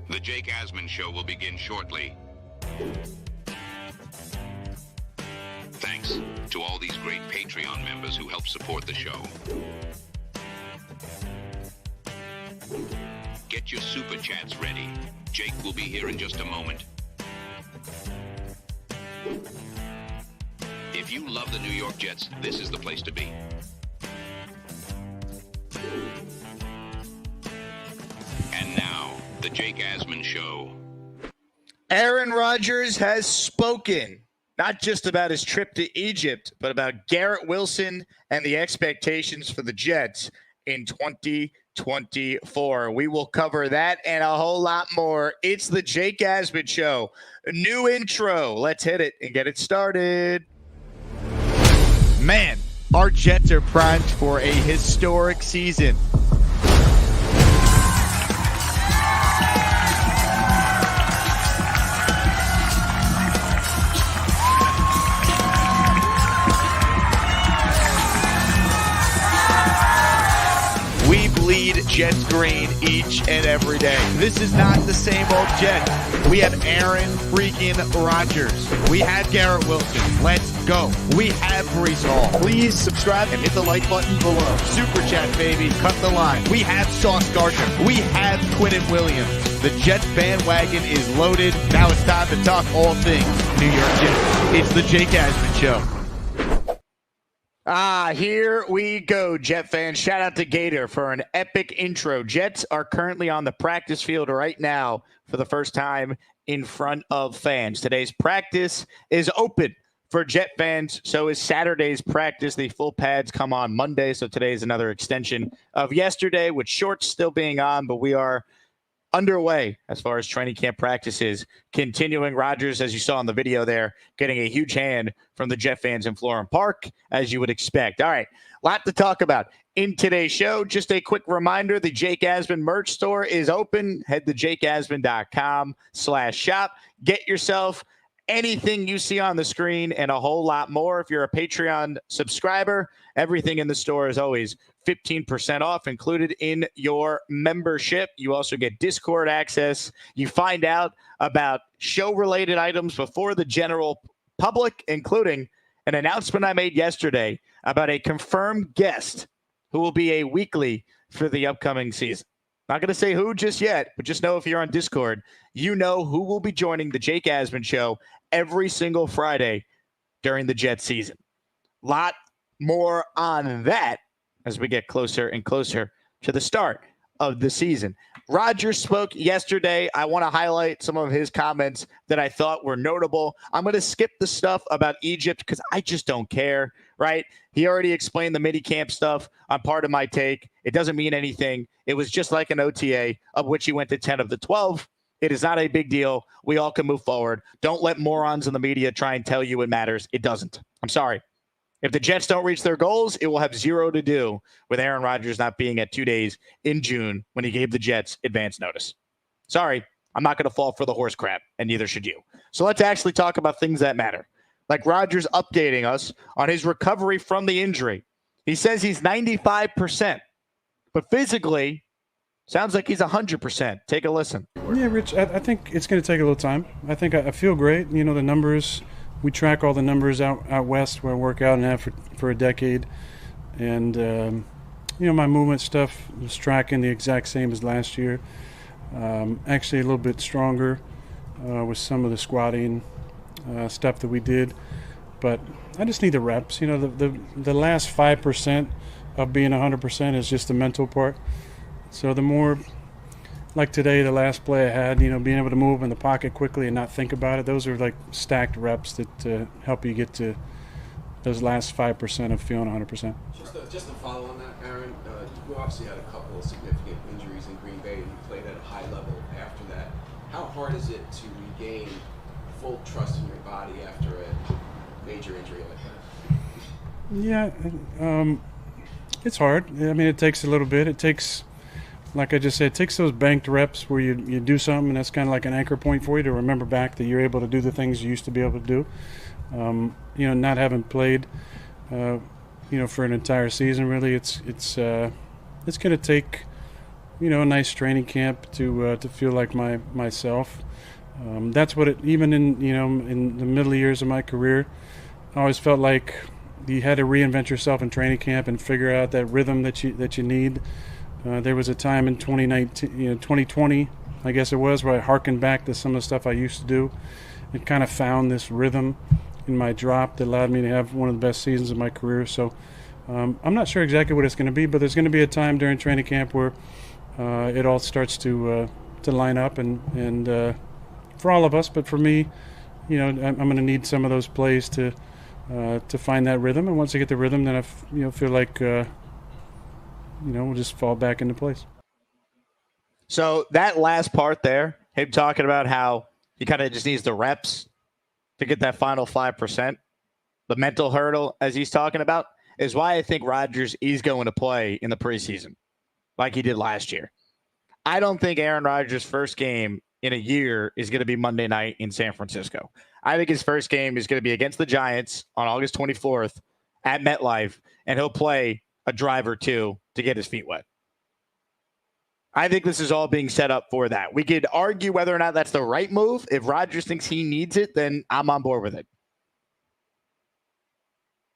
The Jake Asman Show will begin shortly. Thanks to all these great Patreon members who help support the show. Get your super chats ready. Jake will be here in just a moment. If you love the New York Jets, this is the place to be. And now, the Jake Asman Show. Aaron Rodgers has spoken, not just about his trip to Egypt, but about Garrett Wilson and the expectations for the Jets in 2024. We will cover that and a whole lot more. It's the Jake Asman Show. A new intro. Let's hit it and get it started. Man, our Jets are primed for a historic season. We bleed Jets green each and every day. This is not the same old Jets. We have Aaron freaking Rodgers. We have Garrett Wilson. Let's go. We have Breece Hall. Please subscribe and hit the like button below. Super chat, baby. Cut the line. We have Sauce Gardner. We have Quinnen Williams. The Jets bandwagon is loaded. Now it's time to talk all things New York Jets. It's the Jake Asman Show. Here we go, Jet fans. Shout out to Gator for an epic intro. Jets are currently on the practice field right now for the first time in front of fans. Today's practice is open for Jet fans. So is Saturday's practice. The full pads come on Monday. So today is another extension of yesterday with shorts still being on, but we are underway as far as training camp practices continuing. Rodgers, as you saw in the video there, getting a huge hand from the Jet fans in Florham Park, as you would expect. All right, a lot to talk about in today's show. Just a quick reminder, the Jake Asman merch store is open. Head to jakeasman.com/shop. Get yourself anything you see on the screen and a whole lot more. If you're a Patreon subscriber, everything in the store is always 15% off included in your membership. You also get Discord access. You find out about show-related items before the general public, including an announcement I made yesterday about a confirmed guest who will be a weekly for the upcoming season. Not going to say who just yet, but just know if you're on Discord, you know who will be joining the Jake Asman Show every single Friday during the Jet season. Lot more on that as we get closer and closer to the start of the season. Rodgers spoke yesterday. I want to highlight some of his comments that I thought were notable. I'm going to skip the stuff about Egypt because I just don't care, right? He already explained the minicamp stuff on part of my take. It doesn't mean anything. It was just like an OTA, of which he went to 10 of the 12. It is not a big deal. We all can move forward. Don't let morons in the media try and tell you it matters. It doesn't. I'm sorry. If the Jets don't reach their goals, it will have zero to do with Aaron Rodgers not being at 2 days in June when he gave the Jets advance notice. Sorry, I'm not going to fall for the horse crap, and neither should you. So let's actually talk about things that matter. Like Rodgers updating us on his recovery from the injury. He says he's 95%, but physically sounds like he's 100%. Take a listen. Yeah, Rich, I think it's going to take a little time. I think I feel great. You know, the numbers, we track all the numbers out west where I work out and have for a decade. And, you know, my movement stuff was tracking the exact same as last year. Actually a little bit stronger with some of the squatting stuff that we did. But I just need the reps. You know, the last 5% of being 100% is just the mental part. So the more, like today, the last play I had, you know, being able to move in the pocket quickly and not think about it, those are like stacked reps that help you get to those last 5% of feeling 100%. Just to follow on that, Aaron, you obviously had a couple of significant injuries in Green Bay and you played at a high level after that. How hard is it to regain full trust in your body after a major injury like that? Yeah, it's hard. I mean, it takes a little bit. It takes, like I just said, it takes those banked reps where you do something and that's kind of like an anchor point for you to remember back that you're able to do the things you used to be able to do. You know, not having played, you know, for an entire season, really, it's going to take a nice training camp to feel like myself. That's what even in the middle years of my career, I always felt like you had to reinvent yourself in training camp and figure out that rhythm that you need. There was a time in 2020, I guess it was, where I harkened back to some of the stuff I used to do and kind of found this rhythm in my drop that allowed me to have one of the best seasons of my career. So I'm not sure exactly what it's going to be, but there's going to be a time during training camp where it all starts to line up and for all of us, but for me, I'm going to need some of those plays to find that rhythm. And once I get the rhythm, then I feel like we'll just fall back into place. So that last part there, him talking about how he kind of just needs the reps to get that final 5%, the mental hurdle, as he's talking about, is why I think Rodgers is going to play in the preseason like he did last year. I don't think Aaron Rodgers' first game in a year is going to be Monday night in San Francisco. I think his first game is going to be against the Giants on August 24th at MetLife, and he'll play a drive or two to get his feet wet. I think this is all being set up for that. We could argue whether or not that's the right move. If Rodgers thinks he needs it, then I'm on board with it.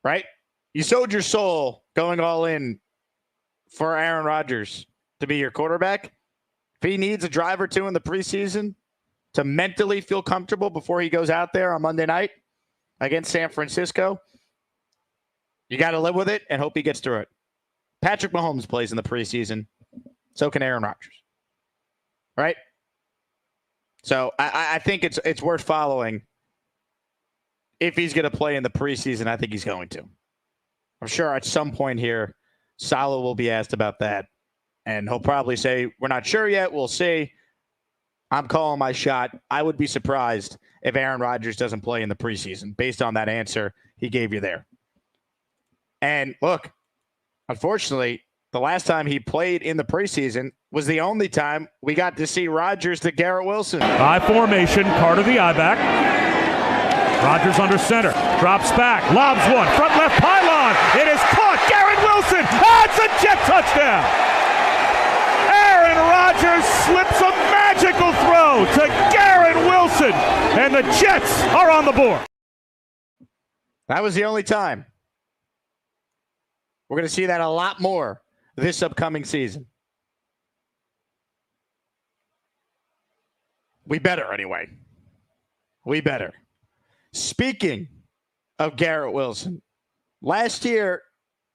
Right? You sold your soul going all in for Aaron Rodgers to be your quarterback. If he needs a drive or two in the preseason to mentally feel comfortable before he goes out there on Monday night against San Francisco, you got to live with it and hope he gets through it. Patrick Mahomes plays in the preseason. So can Aaron Rodgers. Right? So I think it's worth following. If he's going to play in the preseason, I think he's going to. I'm sure at some point here, Saleh will be asked about that. And he'll probably say, we're not sure yet. We'll see. I'm calling my shot. I would be surprised if Aaron Rodgers doesn't play in the preseason based on that answer he gave you there. And look, unfortunately, the last time he played in the preseason was the only time we got to see Rodgers to Garrett Wilson. High formation, Carter the I-back. Rodgers under center, drops back, lobs one, front left pylon. It is caught. Garrett Wilson. That's a jet touchdown. Aaron Rodgers slips a magical throw to Garrett Wilson, and the Jets are on the board. That was the only time. We're going to see that a lot more this upcoming season. We better anyway. We better. Speaking of Garrett Wilson, last year,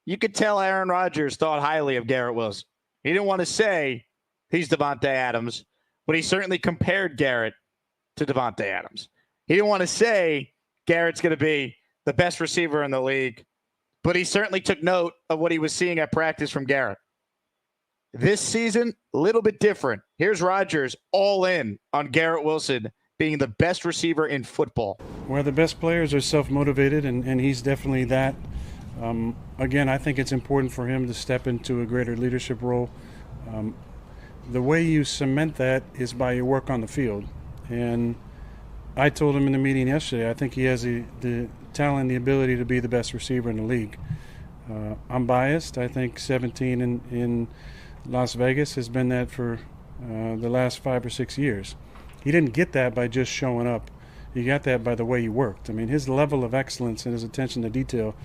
you could tell Aaron Rodgers thought highly of Garrett Wilson. He didn't want to say he's Davante Adams, but he certainly compared Garrett to Davante Adams. He didn't want to say Garrett's going to be the best receiver in the league, but he certainly took note of what he was seeing at practice from Garrett. This season, a little bit different. Here's Rodgers all in on Garrett Wilson being the best receiver in football. Well, the best players are self-motivated, and he's definitely that. Again, I think it's important for him to step into a greater leadership role. The way you cement that is by your work on the field. And I told him in the meeting yesterday, I think he has the talent and the ability to be the best receiver in the league. I'm biased. I think 17 in Las Vegas has been that for the last 5 or 6 years. He didn't get that by just showing up. He got that by the way he worked. I mean, his level of excellence and his attention to detail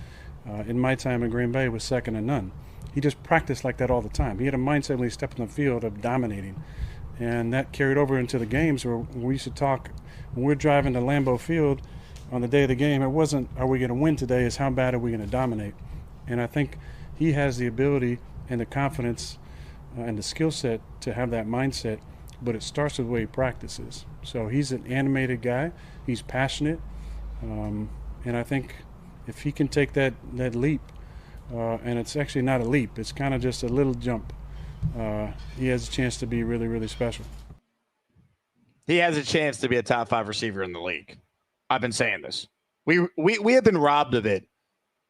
in my time in Green Bay was second to none. He just practiced like that all the time. He had a mindset when he stepped on the field of dominating. And that carried over into the games where we used to talk. When we're driving to Lambeau Field on the day of the game, it wasn't, are we going to win today? It's how bad are we going to dominate? And I think he has the ability and the confidence and the skill set to have that mindset, but it starts with the way he practices. So he's an animated guy. He's passionate. And I think if he can take that leap, and it's actually not a leap, it's kind of just a little jump, he has a chance to be really, really special. He has a chance to be a top 5 receiver in the league. I've been saying this. We have been robbed of it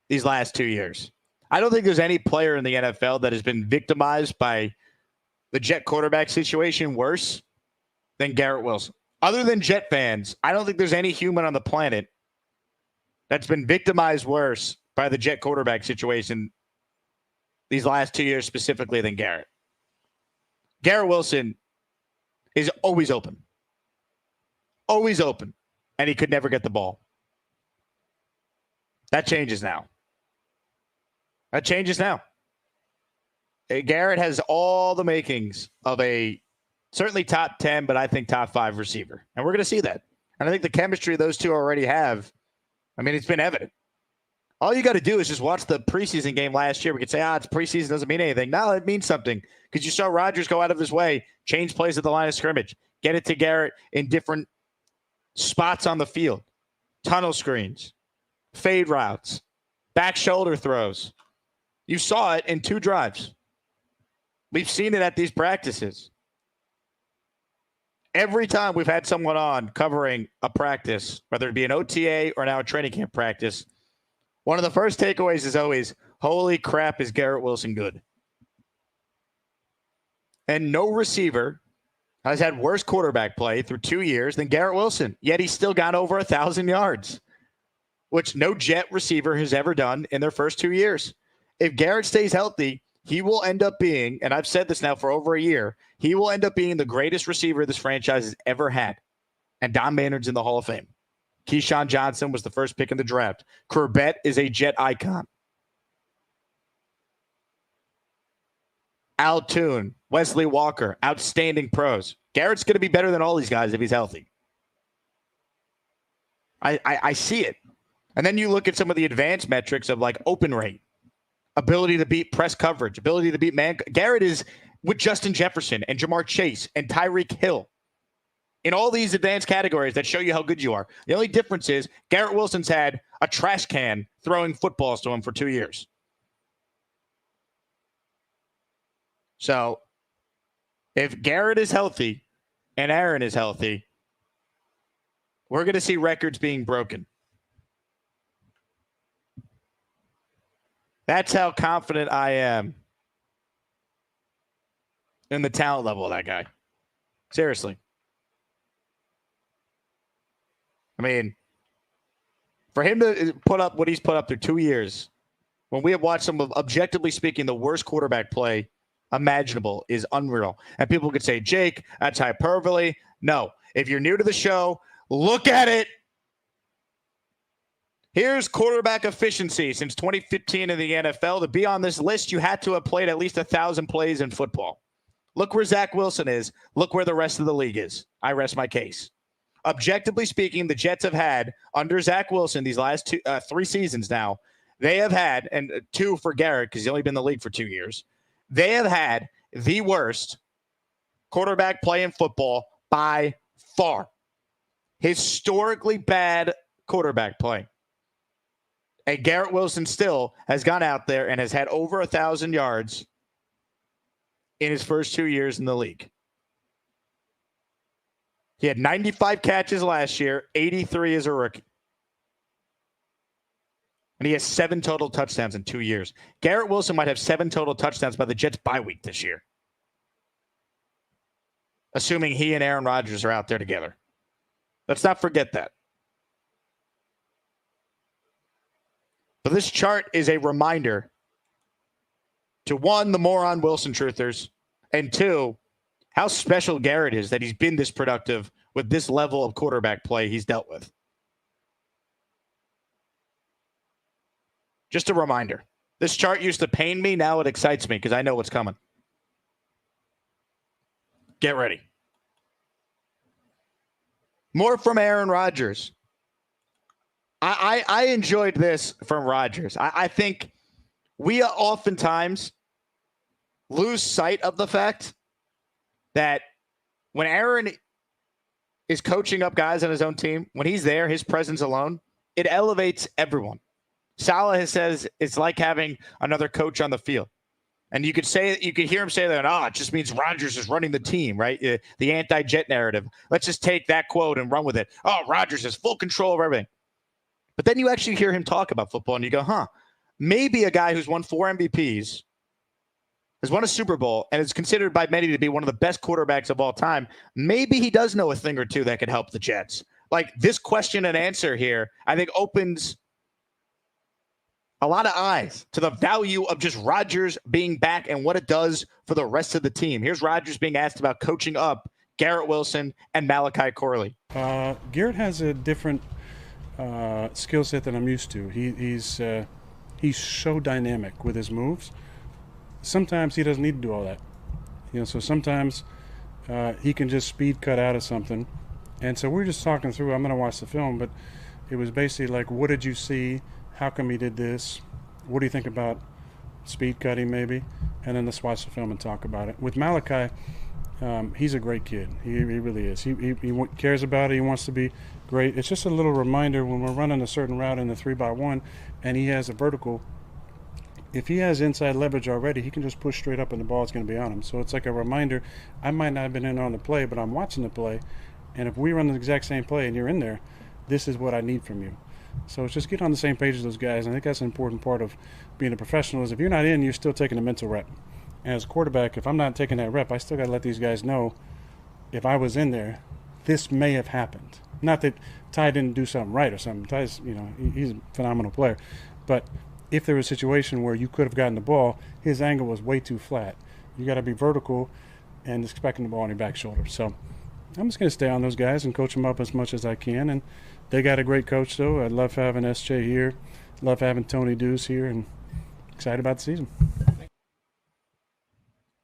these last 2 years. I don't think there's any player in the NFL that has been victimized by the Jet quarterback situation worse than Garrett Wilson. Other than Jet fans, I don't think there's any human on the planet that's been victimized worse by the Jet quarterback situation these last 2 years specifically than Garrett. Garrett Wilson is always open. Always open. And he could never get the ball. That changes now. That changes now. Garrett has all the makings of a certainly top 10, but I think top 5 receiver. And we're going to see that. And I think the chemistry those two already have, I mean, it's been evident. All you got to do is just watch the preseason game last year. We could say, it's preseason, doesn't mean anything. No, it means something because you saw Rodgers go out of his way, change plays at the line of scrimmage, get it to Garrett in different spots on the field, tunnel screens, fade routes, back shoulder throws. You saw it in 2 drives. We've seen it at these practices. Every time we've had someone on covering a practice, whether it be an OTA or now a training camp practice, one of the first takeaways is always, holy crap, is Garrett Wilson good? And no receiver has had worse quarterback play through 2 years than Garrett Wilson, yet he's still got over 1,000 yards, which no Jet receiver has ever done in their first 2 years. If Garrett stays healthy, he will end up being, and I've said this now for over a year, he will end up being the greatest receiver this franchise has ever had. And Don Maynard's in the Hall of Fame. Keyshawn Johnson was the first pick in the draft. Corbett is a Jet icon. Al Toon, Wesley Walker, outstanding pros. Garrett's going to be better than all these guys if he's healthy. I see it. And then you look at some of the advanced metrics of like open rate, ability to beat press coverage, ability to beat man. Garrett is with Justin Jefferson and Jamar Chase and Tyreek Hill in all these advanced categories that show you how good you are. The only difference is Garrett Wilson's had a trash can throwing footballs to him for 2 years. So if Garrett is healthy and Aaron is healthy, we're going to see records being broken. That's how confident I am in the talent level of that guy. Seriously. I mean, for him to put up what he's put up through 2 years, when we have watched some of, objectively speaking, the worst quarterback play imaginable, is unreal. And people could say, Jake, that's hyperbole. No. If you're new to the show, look at it. Here's quarterback efficiency since 2015 in the NFL. To be on this list, you had to have played at least 1,000 plays in football. Look where Zach Wilson is. Look where the rest of the league is. I rest my case. Objectively speaking, the Jets have had, under Zach Wilson, these last 3 seasons now, they have had, and 2 for Garrett because he's only been in the league for 2 years, they have had the worst quarterback play in football by far. Historically bad quarterback play. And Garrett Wilson still has gone out there and has had over 1,000 yards in his first 2 years in the league. He had 95 catches last year, 83 as a rookie. And he has 7 total touchdowns in 2 years. Garrett Wilson might have 7 total touchdowns by the Jets' bye week this year, assuming he and Aaron Rodgers are out there together. Let's not forget that. But this chart is a reminder to 1, the moron Wilson truthers, and 2, how special Garrett is that he's been this productive with this level of quarterback play he's dealt with. Just a reminder. This chart used to pain me. Now it excites me because I know what's coming. Get ready. More from Aaron Rodgers. I enjoyed this from Rodgers. I think we oftentimes lose sight of the fact that when Aaron is coaching up guys on his own team, when he's there, his presence alone, it elevates everyone. Salah says it's like having another coach on the field. And you could hear him say that, it just means Rodgers is running the team, right? The anti-Jet narrative. Let's just take that quote and run with it. Rodgers has full control of everything. But then you actually hear him talk about football and you go, maybe a guy who's won 4 MVPs, has won a Super Bowl, and is considered by many to be one of the best quarterbacks of all time, maybe he does know a thing or two that could help the Jets. Like this question and answer here, I think opens a lot of eyes to the value of just Rodgers being back and what it does for the rest of the team. Here's Rodgers being asked about coaching up Garrett Wilson and Malachi Corley. Garrett has a different skill set than I'm used to. He's so dynamic with his moves. Sometimes he doesn't need to do all that. So sometimes he can just speed cut out of something. And so we're just talking through, I'm going to watch the film, but it was basically like, what did you see? How come he did this? What do you think about speed cutting maybe? And then let's watch the film and talk about it. With Malachi, he's a great kid. He really is. He cares about it. He wants to be great. It's just a little reminder when we're running a certain route in the 3x1 and he has a vertical. If he has inside leverage already, he can just push straight up and the ball is going to be on him. So it's like a reminder. I might not have been in on the play, but I'm watching the play. And if we run the exact same play and you're in there, this is what I need from you. So it's just get on the same page as those guys. And I think that's an important part of being a professional is if you're not in, you're still taking a mental rep. And as a quarterback, if I'm not taking that rep, I still got to let these guys know if I was in there, this may have happened. Not that Ty didn't do something right or something. Ty's, he's a phenomenal player. But if there was a situation where you could have gotten the ball, his angle was way too flat. You got to be vertical and expecting the ball on your back shoulder. So I'm just going to stay on those guys and coach them up as much as I can. And they got a great coach, though. I love having SJ here. Love having Tony Deuce here. And excited about the season.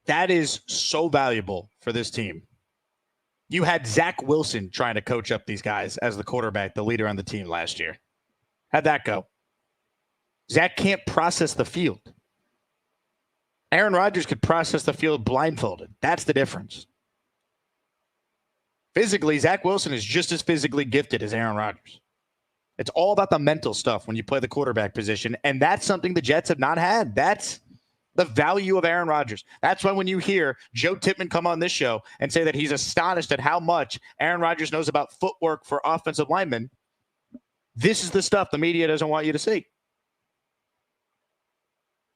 That is so valuable for this team. You had Zach Wilson trying to coach up these guys as the quarterback, the leader on the team last year. How'd that go? Zach can't process the field. Aaron Rodgers could process the field blindfolded. That's the difference. Physically, Zach Wilson is just as physically gifted as Aaron Rodgers. It's all about the mental stuff when you play the quarterback position, and that's something the Jets have not had. That's the value of Aaron Rodgers. That's why when you hear Joe Tippmann come on this show and say that he's astonished at how much Aaron Rodgers knows about footwork for offensive linemen, this is the stuff the media doesn't want you to see.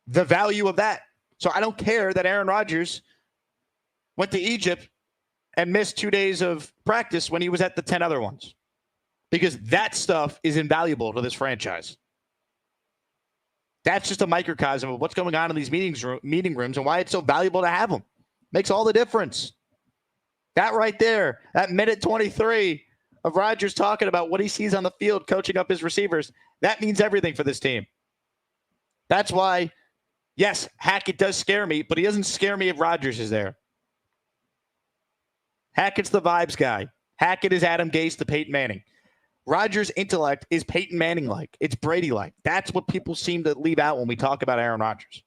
The value of that. So I don't care that Aaron Rodgers went to Egypt and missed 2 days of practice when he was at the 10 other ones, because that stuff is invaluable to this franchise. That's just a microcosm of what's going on in these meeting rooms and why it's so valuable to have them. Makes all the difference. That right there, that minute 23 of Rodgers talking about what he sees on the field, coaching up his receivers, that means everything for this team. That's why, yes, Hackett does scare me, but he doesn't scare me if Rodgers is there. Hackett's the vibes guy. Hackett is Adam Gase to Peyton Manning. Rodgers' intellect is Peyton Manning-like. It's Brady-like. That's what people seem to leave out when we talk about Aaron Rodgers.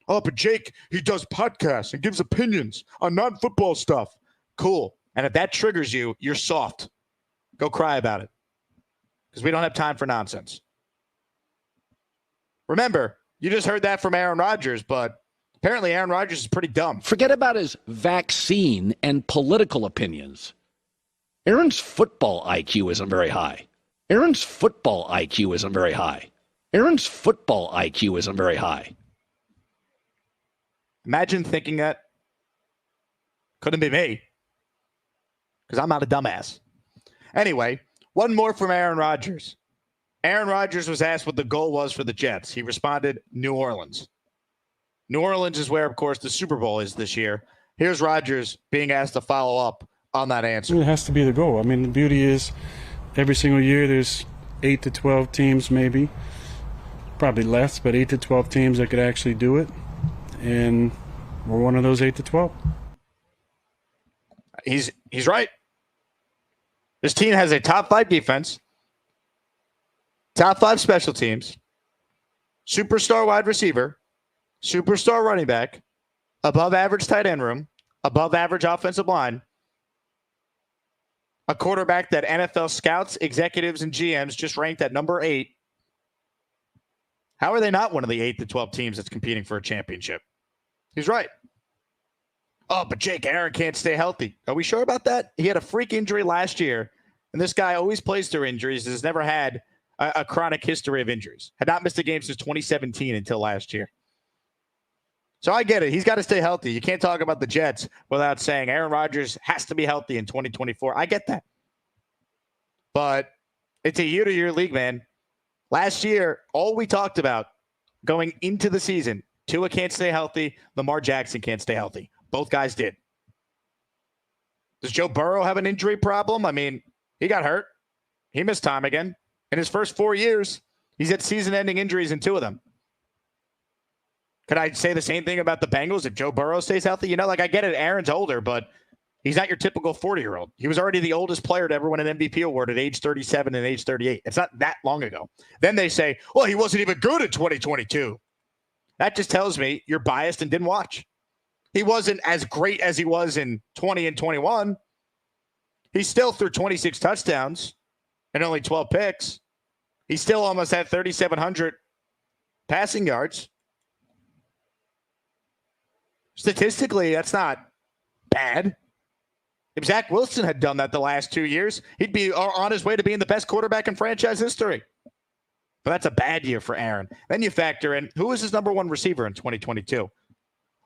Oh, but Jake, he does podcasts and gives opinions on non-football stuff. Cool. And if that triggers you, you're soft. Go cry about it. Because we don't have time for nonsense. Remember, you just heard that from Aaron Rodgers, but apparently Aaron Rodgers is pretty dumb. Forget about his vaccine and political opinions. Aaron's football IQ isn't very high. Aaron's football IQ isn't very high. Aaron's football IQ isn't very high. Imagine thinking that. Couldn't be me. Because I'm not a dumbass. Anyway, one more from Aaron Rodgers. Aaron Rodgers was asked what the goal was for the Jets. He responded, New Orleans. New Orleans is where, of course, the Super Bowl is this year. Here's Rodgers being asked to follow up on that answer. It has to be the goal. I mean, the beauty is every single year there's 8 to 12 teams maybe. Probably less, but 8 to 12 teams that could actually do it. And we're one of those 8 to 12. He's right. This team has a top 5 defense, top 5 special teams, superstar wide receiver, superstar running back, above average tight end room, above average offensive line, a quarterback that NFL scouts, executives, and GMs just ranked at number 8. How are they not one of the 8 to 12 teams that's competing for a championship? He's right. Oh, but Jake, Aaron can't stay healthy. Are we sure about that? He had a freak injury last year, and this guy always plays through injuries, has never had a chronic history of injuries. Had not missed a game since 2017 until last year. So I get it. He's got to stay healthy. You can't talk about the Jets without saying Aaron Rodgers has to be healthy in 2024. I get that. But it's a year-to-year league, man. Last year, all we talked about going into the season, Tua can't stay healthy, Lamar Jackson can't stay healthy. Both guys did. Does Joe Burrow have an injury problem? I mean, he got hurt. He missed time again. In his first 4 years, he's had season-ending injuries in 2 of them. Could I say the same thing about the Bengals if Joe Burrow stays healthy? I get it. Aaron's older, but he's not your typical 40-year-old. He was already the oldest player to ever win an MVP award at age 37 and age 38. It's not that long ago. Then they say, well, he wasn't even good in 2022. That just tells me you're biased and didn't watch. He wasn't as great as he was in 20 and 21. He still threw 26 touchdowns and only 12 picks. He still almost had 3,700 passing yards. Statistically, that's not bad. If Zach Wilson had done that the last 2 years, he'd be on his way to being the best quarterback in franchise history. But that's a bad year for Aaron. Then you factor in, who was his number one receiver in 2022?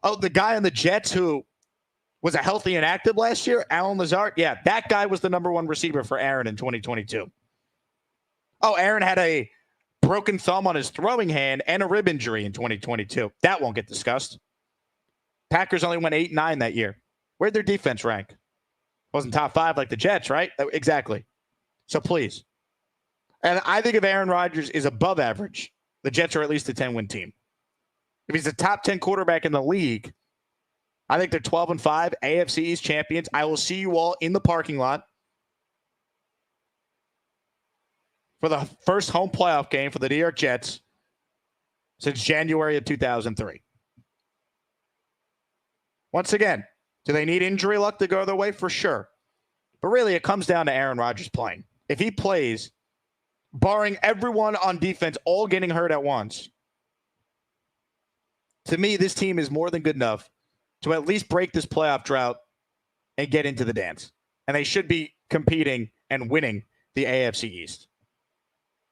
Oh, the guy on the Jets who was a healthy and active last year, Allen Lazard. Yeah, that guy was the number one receiver for Aaron in 2022. Oh, Aaron had a broken thumb on his throwing hand and a rib injury in 2022. That won't get discussed. Packers only went 8-9 that year. Where'd their defense rank? Wasn't top 5 like the Jets, right? Exactly. So please. And I think if Aaron Rodgers is above average, the Jets are at least a 10-win team. If he's a top 10 quarterback in the league, I think they're 12-5, AFC East champions. I will see you all in the parking lot for the first home playoff game for the New York Jets since January of 2003. Once again, do they need injury luck to go their way? For sure. But really, it comes down to Aaron Rodgers playing. If he plays, barring everyone on defense all getting hurt at once, to me, this team is more than good enough to at least break this playoff drought and get into the dance. And they should be competing and winning the AFC East.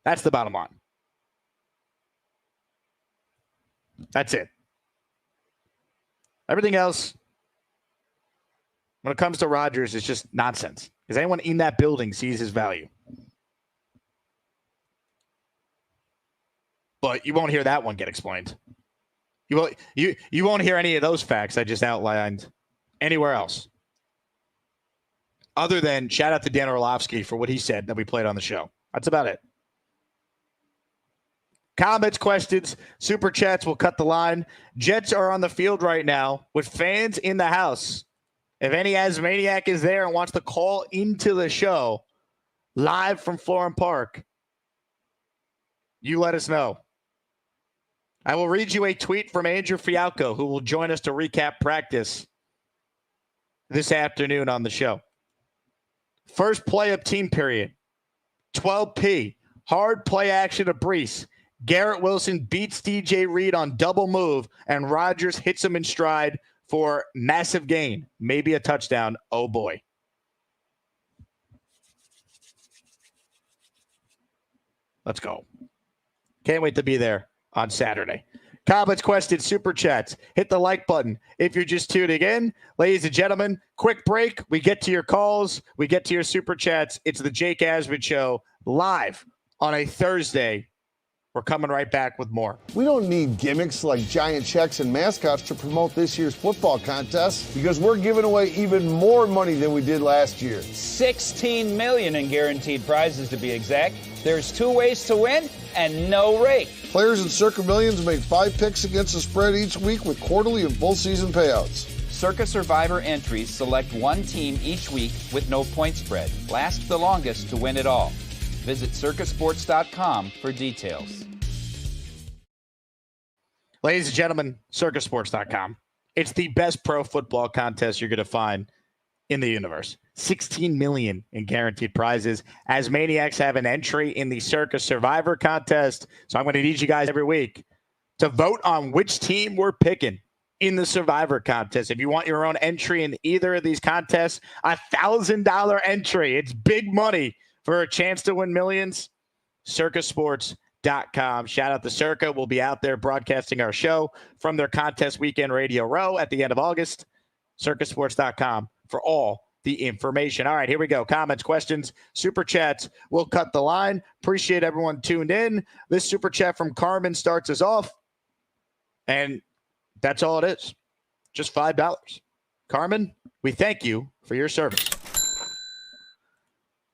That's the bottom line. That's it. Everything else, when it comes to Rodgers, is just nonsense. Because anyone in that building sees his value. But you won't hear that one get explained. You won't hear any of those facts I just outlined anywhere else. Other than shout out to Dan Orlovsky for what he said that we played on the show. That's about it. Comments, questions, super chats will cut the line. Jets are on the field right now with fans in the house. If any Asmaniac is there and wants to call into the show live from Florham Park, you let us know. I will read you a tweet from Andrew Fialco, who will join us to recap practice this afternoon on the show. First play of team period. 12P. Hard play action to Brees. Garrett Wilson beats DJ Reed on double move, and Rodgers hits him in stride for massive gain. Maybe a touchdown. Oh, boy. Let's go. Can't wait to be there on Saturday. Comments, questions, super chats. Hit the like button if you're just tuning in. Ladies and gentlemen, quick break. We get to your calls. We get to your super chats. It's the Jake Asman Show live on a Thursday. We're coming right back with more. We don't need gimmicks like giant checks and mascots to promote this year's football contest because we're giving away even more money than we did last year. $16 million in guaranteed prizes to be exact. There's 2 ways to win and no rake. Players in Circa Millions make 5 picks against the spread each week with quarterly and full season payouts. Circa Survivor entries select one team each week with no point spread. Last the longest to win it all. Visit circasports.com for details. Ladies and gentlemen, circasports.com. It's the best pro football contest you're going to find in the universe. 16 million in guaranteed prizes. Asmaniacs have an entry in the Circa Survivor contest. So I'm going to need you guys every week to vote on which team we're picking in the Survivor contest. If you want your own entry in either of these contests, $1,000 entry. It's big money for a chance to win millions. Circasports.com. Shout out to Circa. We'll be out there broadcasting our show from their contest weekend Radio Row at the end of August. Circasports.com for all the information. All right, here we go. Comments, questions, super chats. We'll cut the line. Appreciate everyone tuned in. This super chat from Carmen starts us off. And that's all it is. Just $5. Carmen, we thank you for your service.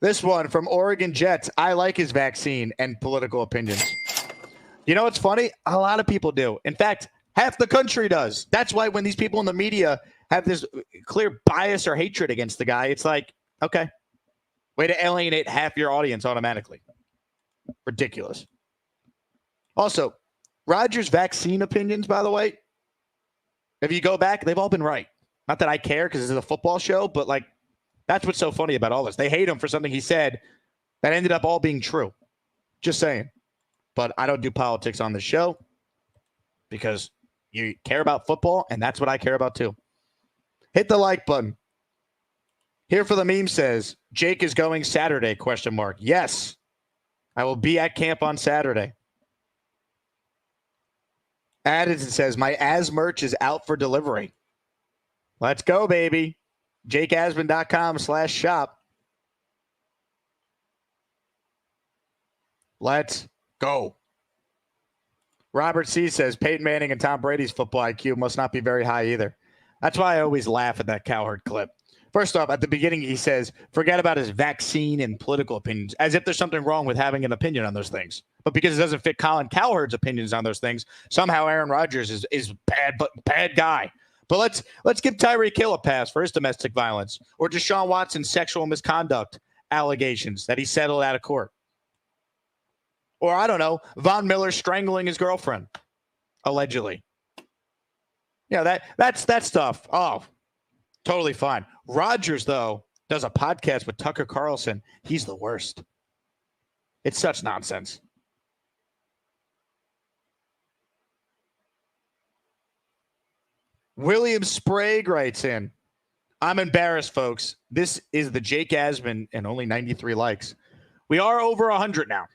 This one from Oregon Jets. I like his vaccine and political opinions. You know what's funny? A lot of people do. In fact, half the country does. That's why when these people in the media have this clear bias or hatred against the guy, it's like, okay, way to alienate half your audience automatically. Ridiculous. Also, Rodgers' vaccine opinions, by the way, if you go back, they've all been right. Not that I care because this is a football show, but like that's what's so funny about all this. They hate him for something he said that ended up all being true. Just saying. But I don't do politics on the show because you care about football, and that's what I care about too. Hit the like button. Here for the meme says, Jake is going Saturday, ? Yes, I will be at camp on Saturday. Addison says, my As merch is out for delivery. Let's go, baby. JakeAsman.com/shop. Let's go. Robert C. says, Peyton Manning and Tom Brady's football IQ must not be very high either. That's why I always laugh at that Cowherd clip. First off, at the beginning, he says, forget about his vaccine and political opinions, as if there's something wrong with having an opinion on those things. But because it doesn't fit Colin Cowherd's opinions on those things, somehow Aaron Rodgers is bad guy. But let's give Tyreek Hill a pass for his domestic violence or Deshaun Watson's sexual misconduct allegations that he settled out of court. Or, I don't know, Von Miller strangling his girlfriend, allegedly. Yeah, that stuff. Oh, totally fine. Rodgers, though, does a podcast with Tucker Carlson. He's the worst. It's such nonsense. William Sprague writes in, I'm embarrassed, folks. This is the Jake Asman and only 93 likes. We are over 100 now.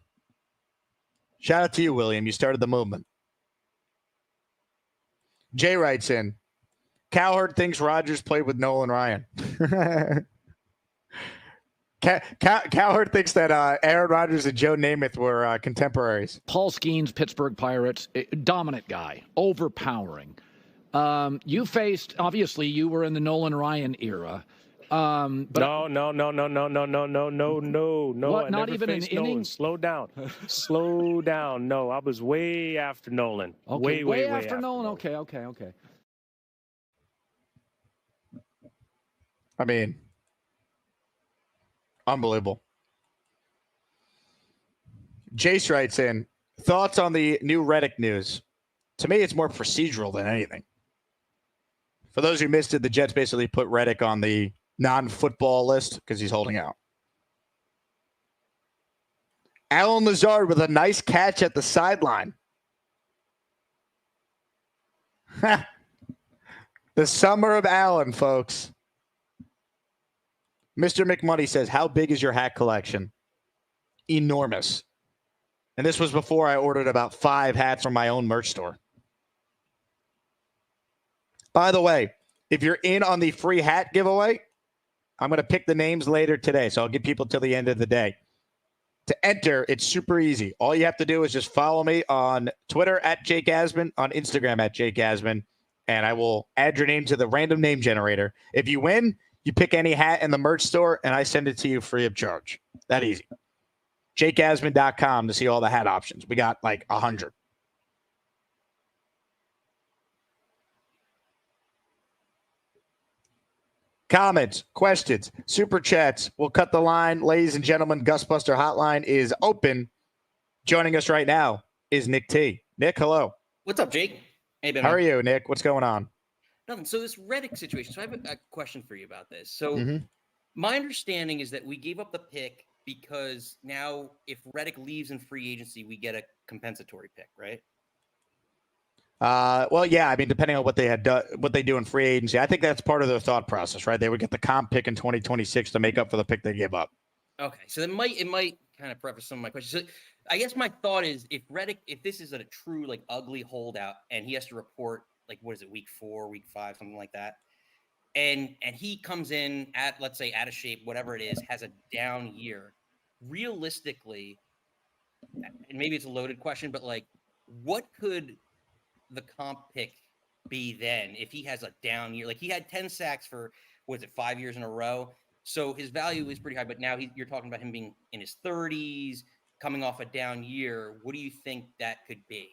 Shout out to you, William. You started the movement. Jay writes in, Cowherd thinks Rodgers played with Nolan Ryan. Cowherd thinks that Aaron Rodgers and Joe Namath were contemporaries. Paul Skeens, Pittsburgh Pirates, dominant guy, overpowering. You faced, obviously, you were in the Nolan Ryan era. But no. What, I not never even an faced Nolan. inning? Slow down. No, I was way after Nolan. Okay, Way after Nolan. Okay. I mean, unbelievable. Jace writes in, thoughts on the new Reddick news? To me, it's more procedural than anything. For those who missed it, the Jets basically put Reddick on the non-football list because he's holding out. Alan Lazard with a nice catch at the sideline. The summer of Allen, folks. Mr. McMoney says, how big is your hat collection? Enormous. And this was before I ordered about 5 hats from my own merch store. By the way, if you're in on the free hat giveaway, I'm going to pick the names later today, so I'll give people till the end of the day. To enter, it's super easy. All you have to do is just follow me on Twitter at Jake Asman, on Instagram at Jake Asman, and I will add your name to the random name generator. If you win, you pick any hat in the merch store, and I send it to you free of charge. That easy. JakeAsman.com to see all the hat options. We got like 100. Comments, questions, super chats. We'll cut the line. Ladies and gentlemen, Gusbuster Hotline is open. Joining us right now is Nick T. Nick, hello. What's up, Jake? Hey, Ben. How are you, Nick? What's going on? Nothing. So this Reddick situation. So I have a question for you about this. So my understanding is that we gave up the pick because now if Reddick leaves in free agency, we get a compensatory pick, right? Well, yeah. I mean, depending on what they had done, what they do in free agency, I think that's part of their thought process, right? They would get the comp pick in 2026 to make up for the pick they gave up. Okay, so it might kind of preface some of my questions. So I guess my thought is if this is a true like ugly holdout and he has to report like what is it, week 4, week 5, something like that. and he comes in at, let's say, out of shape, whatever it is, has a down year, realistically, and maybe it's a loaded question, but like, what could the comp pick be then if he has a down year? Like, he had 10 sacks for, was it 5 years in a row? So his value is pretty high, but now you're talking about him being in his 30s, coming off a down year. What do you think that could be?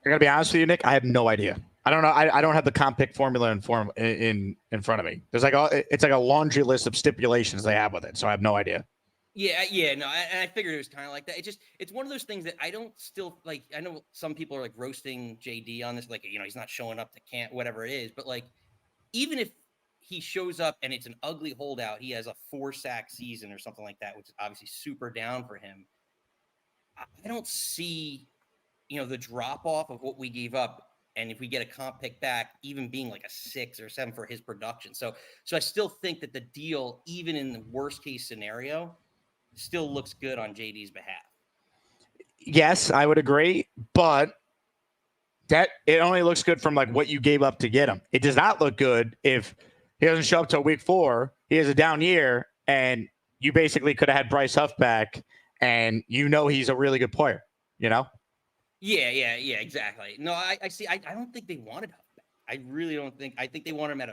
I gotta be honest with you, Nick. I have no idea. I don't know. I don't have the comp pick formula in front of me. There's it's like a laundry list of stipulations they have with it, so I have no idea. Yeah, no, and I figured it was kind of like that. It's one of those things that I don't still like. I know some people are like roasting JD on this, like, he's not showing up to camp, whatever it is. But like, even if he shows up and it's an ugly holdout, he has a 4-sack season or something like that, which is obviously super down for him. I don't see, the drop off of what we gave up. And if we get a comp pick back, even being like a 6 or 7 for his production. So I still think that the deal, even in the worst case scenario, still looks good on JD's behalf. Yes, I would agree, but that it only looks good from like what you gave up to get him. It does not look good if he doesn't show up till week 4. He has a down year, and you basically could have had Bryce Huff back, and he's a really good player. Yeah, exactly. No, I see. I don't think they wanted Huff back. I really don't think. I think they wanted him at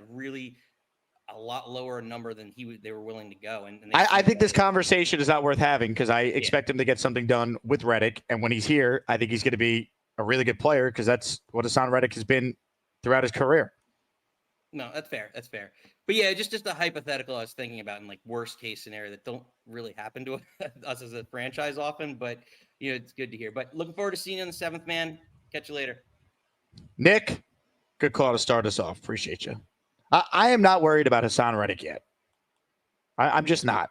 a lot lower number than they were willing to go. And I think this conversation is not worth having because I expect him to get something done with Reddick. And when he's here, I think he's going to be a really good player because that's what Hassan Reddick has been throughout his career. No, that's fair. But yeah, just a hypothetical I was thinking about in like worst case scenario that don't really happen to us as a franchise often, but it's good to hear. But looking forward to seeing you on the 7th, man. Catch you later. Nick, good call to start us off. Appreciate you. I am not worried about Hassan Reddick yet. I'm just not.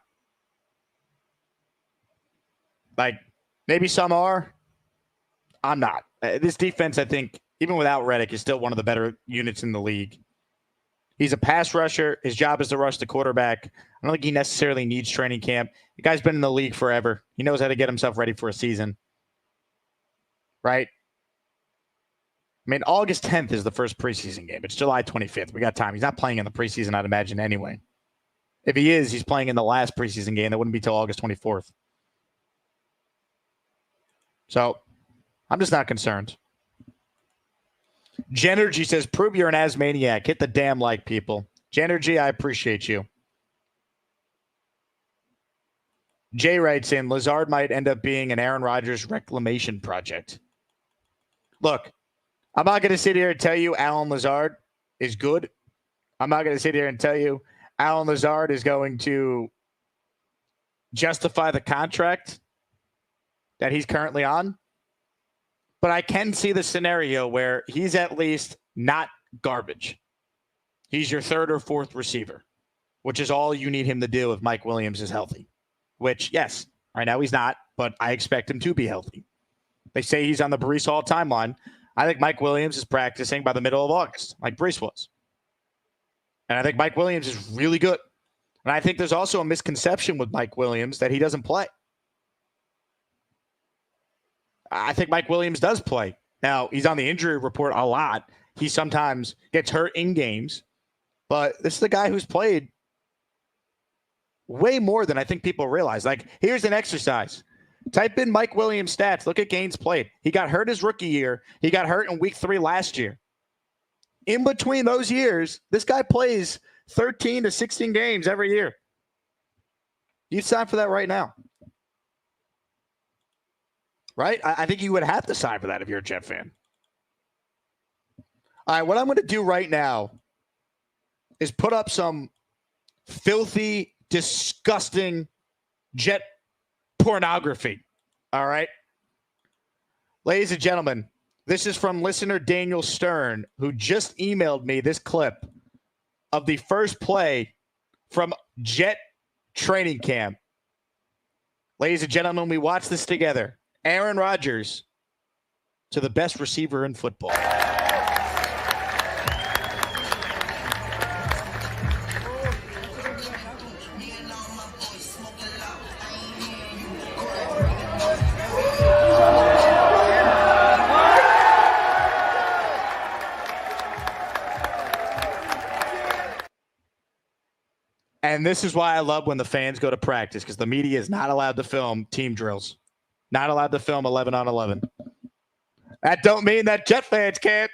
Like, maybe some are. I'm not. This defense, I think, even without Reddick, is still one of the better units in the league. He's a pass rusher. His job is to rush the quarterback. I don't think he necessarily needs training camp. The guy's been in the league forever. He knows how to get himself ready for a season. Right? I mean, August 10th is the first preseason game. It's July 25th. We got time. He's not playing in the preseason, I'd imagine, anyway. If he is, he's playing in the last preseason game. That wouldn't be till August 24th. So, I'm just not concerned. Genergy says, prove you're an Asmaniac. Hit the damn like, people. Genergy, I appreciate you. Jay writes in, Lazard might end up being an Aaron Rodgers reclamation project. Look, I'm not going to sit here and tell you Alan Lazard is good. I'm not going to sit here and tell you Alan Lazard is going to justify the contract that he's currently on. But I can see the scenario where he's at least not garbage. He's your 3rd or 4th receiver, which is all you need him to do if Mike Williams is healthy. Which, yes, right now he's not, but I expect him to be healthy. They say he's on the Brees Hall timeline. I think Mike Williams is practicing by the middle of August, like Brees was. And I think Mike Williams is really good. And I think there's also a misconception with Mike Williams that he doesn't play. I think Mike Williams does play. Now, he's on the injury report a lot. He sometimes gets hurt in games. But this is a guy who's played way more than I think people realize. Like, here's an exercise. Type in Mike Williams stats. Look at games played. He got hurt his rookie year. He got hurt in week 3 last year. In between those years, this guy plays 13 to 16 games every year. You'd sign for that right now. Right? I think you would have to sign for that if you're a Jet fan. All right, what I'm going to do right now is put up some filthy, disgusting Jet pornography. All right? Ladies and gentlemen, this is from listener Daniel Stern, who just emailed me this clip of the first play from Jet training camp. Ladies and gentlemen, we watch this together. Aaron Rodgers to the best receiver in football. And this is why I love when the fans go to practice, because the media is not allowed to film team drills. Not allowed to film 11 on 11. That don't mean that Jet fans can't.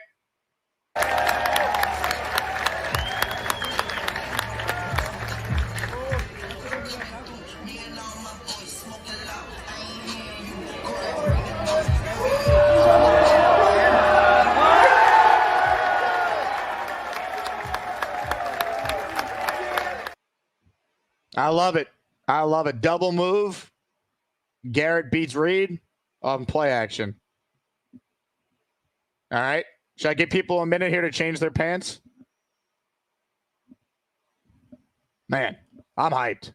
I love it. I love it. Double move. Garrett beats Reed on play action. All right. Should I give people a minute here to change their pants? Man, I'm hyped.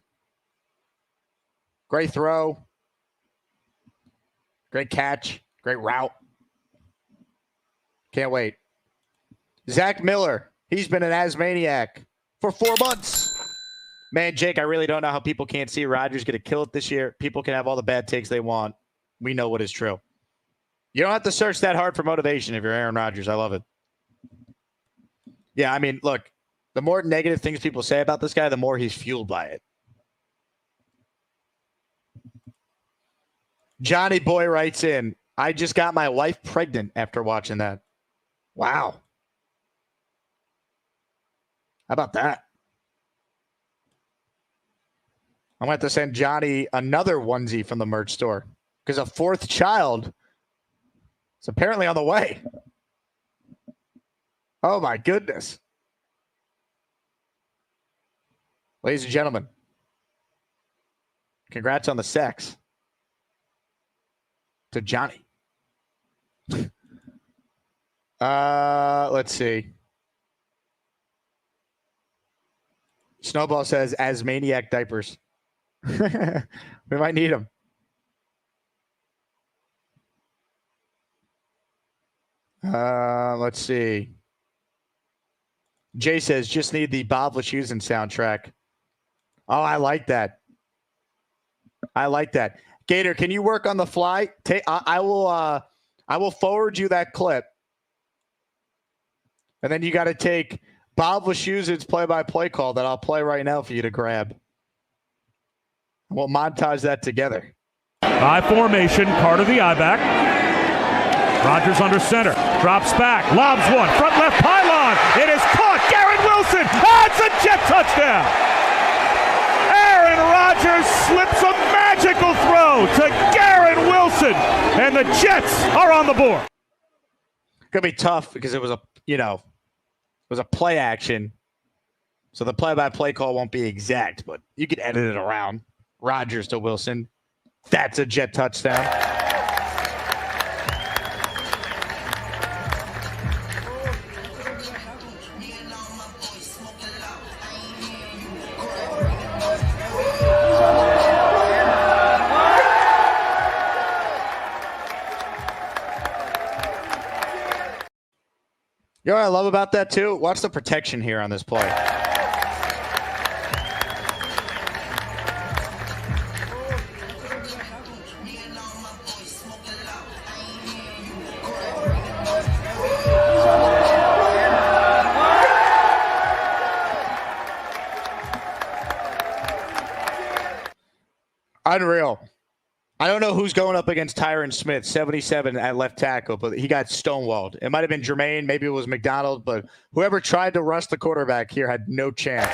Great throw. Great catch. Great route. Can't wait. Zach Miller. He's been an Asmaniac for 4 months. Man, Jake, I really don't know how people can't see Rodgers going to kill it this year. People can have all the bad takes they want. We know what is true. You don't have to search that hard for motivation if you're Aaron Rodgers. I love it. Yeah, I mean, look, the more negative things people say about this guy, the more he's fueled by it. Johnny Boy writes in, I just got my wife pregnant after watching that. Wow. How about that? I'm going to have to send Johnny another onesie from the merch store because a fourth child is apparently on the way. Oh, my goodness. Ladies and gentlemen, congrats on the sex to Johnny. Let's see. Snowball says, Asmaniac diapers. We might need them. Let's see. Jay says, just need the Bob Wischusen soundtrack. Oh, I like that. I like that. Gator, can you work on the fly? I will forward you that clip. And then you got to take Bob Wischusen's play-by-play call that I'll play right now for you to grab. We'll montage that together. High formation, Carter the I-back. Rodgers under center, drops back, lobs one, front left pylon. It is caught. Garrett Wilson. It's a Jet touchdown. Aaron Rodgers slips a magical throw to Garrett Wilson, and the Jets are on the board. Gonna be tough because it was a play action, so the play-by-play call won't be exact, but you could edit it around. Rodgers to Wilson. That's a Jet touchdown. You know what I love about that, too? Watch the protection here on this play. Unreal. I don't know who's going up against Tyron Smith, 77 at left tackle, but he got stonewalled. It might have been Jermaine, maybe it was McDonald, but whoever tried to rush the quarterback here had no chance.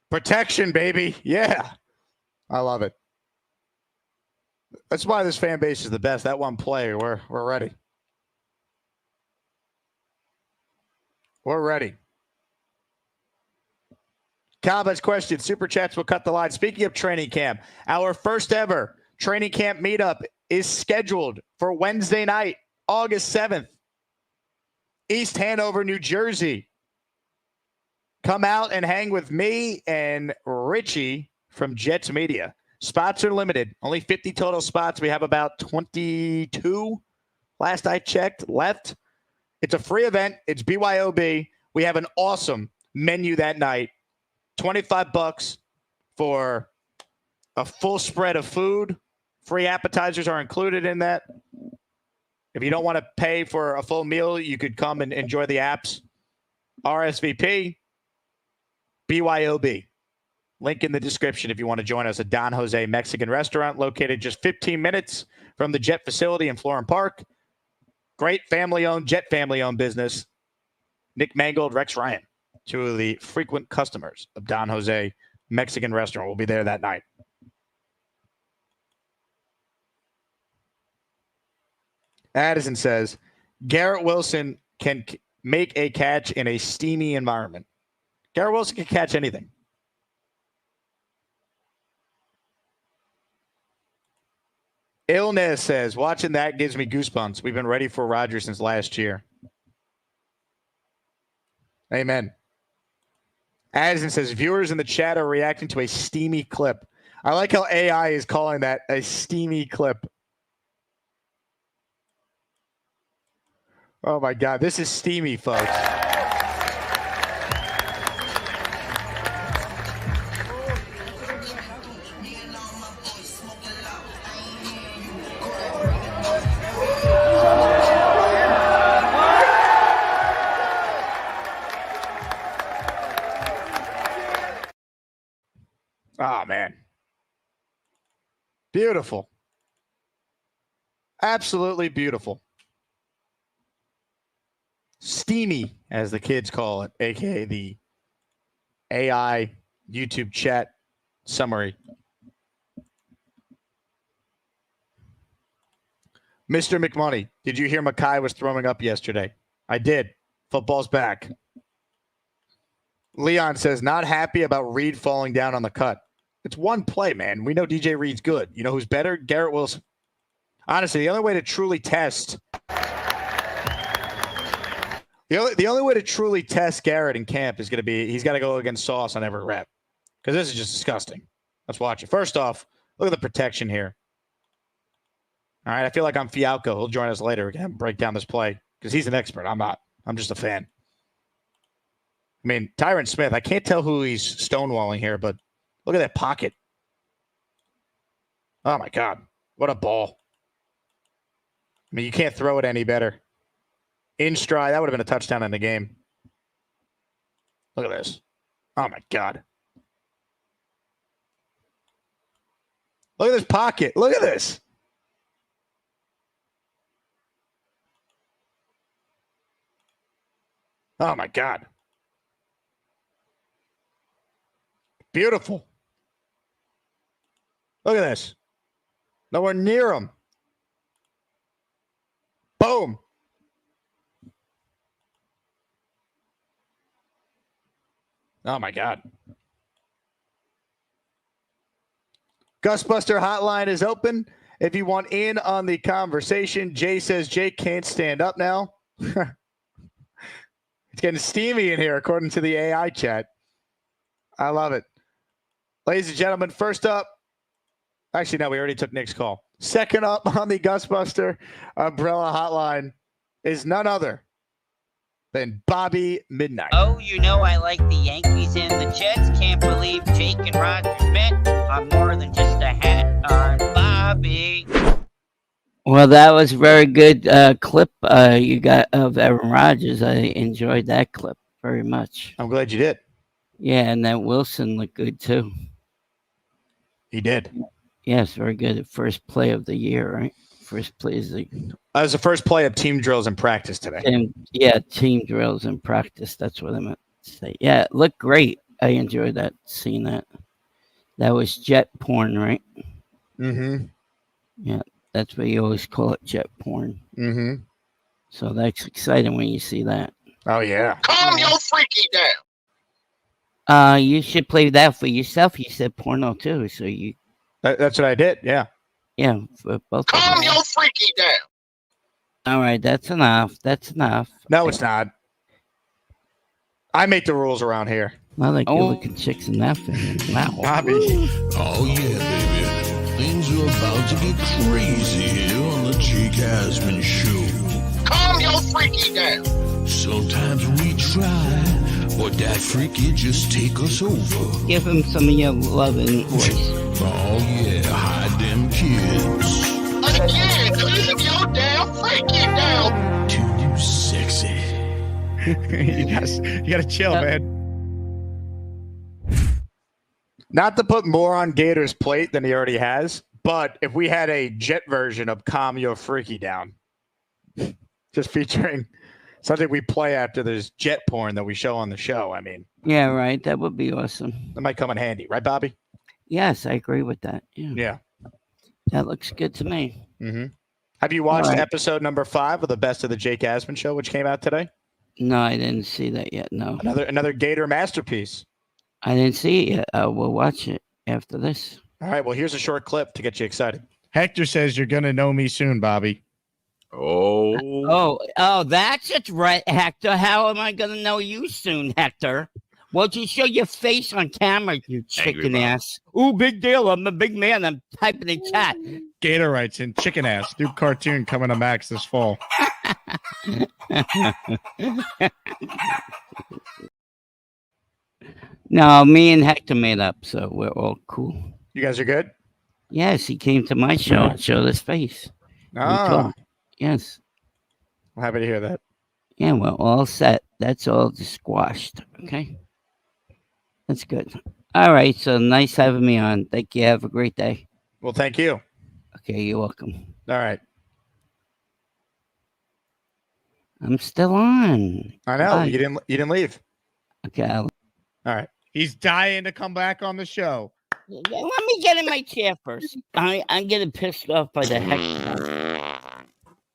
Protection, baby. Yeah. I love it. That's why this fan base is the best. That one play, we're ready. We're ready. Calvin's question. Super Chats will cut the line. Speaking of training camp, our first ever training camp meetup is scheduled for Wednesday night, August 7th. East Hanover, New Jersey. Come out and hang with me and Richie from Jets Media. Spots are limited. Only 50 total spots. We have about 22, last I checked, left. It's a free event. It's BYOB. We have an awesome menu that night. $25 for a full spread of food. Free appetizers are included in that. If you don't want to pay for a full meal, you could come and enjoy the apps. RSVP, BYOB. Link in the description if you want to join us at Don Jose Mexican Restaurant, located just 15 minutes from the Jet facility in Florham Park. Great family-owned, Jet family-owned business. Nick Mangold, Rex Ryan, two of the frequent customers of Don Jose Mexican Restaurant, will be there that night. Addison says, Garrett Wilson can make a catch in a steamy environment. Garrett Wilson can catch anything. Illness says, watching that gives me goosebumps. We've been ready for Rodgers since last year. Amen. Addison says, viewers in the chat are reacting to a steamy clip. I like how AI is calling that a steamy clip. Oh, my God. This is steamy, folks. Oh, man. Beautiful. Absolutely beautiful. Steamy, as the kids call it, a.k.a. the AI YouTube chat summary. Mr. McMoney, did you hear Mackay was throwing up yesterday? I did. Football's back. Leon says, not happy about Reed falling down on the cut. It's one play, man. We know DJ Reed's good. You know who's better? Garrett Wilson. Honestly, the only way to truly test Garrett in camp is going to be he's got to go against Sauce on every rep, because this is just disgusting. Let's watch it. First off, look at the protection here. All right, I feel like I'm Fialco. He'll join us later. We can break down this play because he's an expert. I'm not. I'm just a fan. I mean, Tyron Smith, I can't tell who he's stonewalling here, but look at that pocket. Oh, my God. What a ball. I mean, you can't throw it any better. In stride, that would have been a touchdown in the game. Look at this. Oh, my God. Look at this pocket. Look at this. Oh, my God. Beautiful. Look at this. Nowhere near him. Boom. Oh, my God. Gusbuster hotline is open. If you want in on the conversation, Jay says Jake can't stand up now. It's getting steamy in here, according to the AI chat. I love it. Ladies and gentlemen, first up. Actually, no, we already took Nick's call. Second up on the Gusbuster umbrella hotline is none other than Bobby Midnight. Oh, you know I like the Yankees and the Jets. Can't believe Jake and Rodgers met. I'm more than just a hat on Bobby. Well, that was a very good clip you got of Aaron Rodgers. I enjoyed that clip very much. I'm glad you did. Yeah, and that Wilson looked good too. He did. Yes, very good. First play of the year, right? First play is the. That was the first play of team drills in practice today. Team drills in practice. That's what I meant to say. Yeah, it looked great. I enjoyed that, seeing that. That was jet porn, right? Mm-hmm. Yeah, that's what you always call it, jet porn. Mm-hmm. So that's exciting when you see that. Oh, yeah. Calm your freaky down. You should play that for yourself. You said porno too, so you. That's what I did. Yeah. Yeah, for both. Calm your freaky down. All right, that's enough. That's enough. No, it's not. I make the rules around here. Not like good looking chicks in that film. Wow. Bobby. Oh, yeah, baby. Things are about to get crazy here on the Jake Asman Show. Calm your freaky down. Sometimes we try, but that freaky just take us over. Give him some of your loving voice. Oh yeah, hide them kids. Again, calm your damn freaky down. Too sexy. you gotta chill, man. Not to put more on Gator's plate than he already has, but if we had a Jet version of Calm Your Freaky Down, just featuring something we play after there's Jet porn that we show on the show, I mean. Yeah, right. That would be awesome. That might come in handy. Right, Bobby? Yes, I agree with that. Yeah. That looks good to me. Mm-hmm. Have you watched episode number 5 of the Best of the Jake Asman Show, which came out today? No, I didn't see that yet. No. Another Gator masterpiece. I didn't see it yet. We'll watch it after this. All right. Well, here's a short clip to get you excited. Hector says you're going to know me soon, Bobby. Oh, that's it, right, Hector. How am I going to know you soon, Hector? Won't you show your face on camera, you chicken ass? Ooh, big deal. I'm a big man. I'm typing in chat. Gator writes in chicken ass. New cartoon coming to Max this fall. No, me and Hector made up, so we're all cool. You guys are good? Yes, he came to my show and showed his face. Oh. Yes. I'm happy to hear that. Yeah, we're all set. That's all squashed. Okay. That's good. All right. So nice having me on. Thank you. Have a great day. Well, thank you. Okay, you're welcome. All right. I'm still on. I know. Bye. You didn't leave. Okay. All right. He's dying to come back on the show. Let me get in my chair first. I'm getting pissed off by the heck.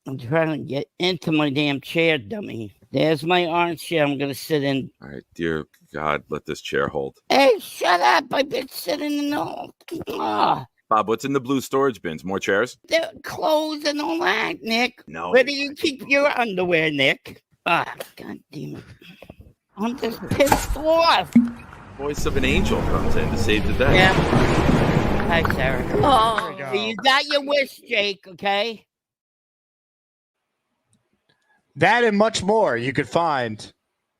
I'm trying to get into my damn chair, dummy. There's my orange chair I'm going to sit in. All right, dear God, let this chair hold. Hey, shut up. I've been sitting in the... Oh, Bob, what's in the blue storage bins? More chairs? the clothes and all that, Nick. No. Where do you keep your underwear, Nick? Ah, God damn it. I'm just pissed off. Voice of an angel comes in to save the day. Yeah. Hi, Sarah. Oh, So you got your wish, Jake, okay? That and much more you could find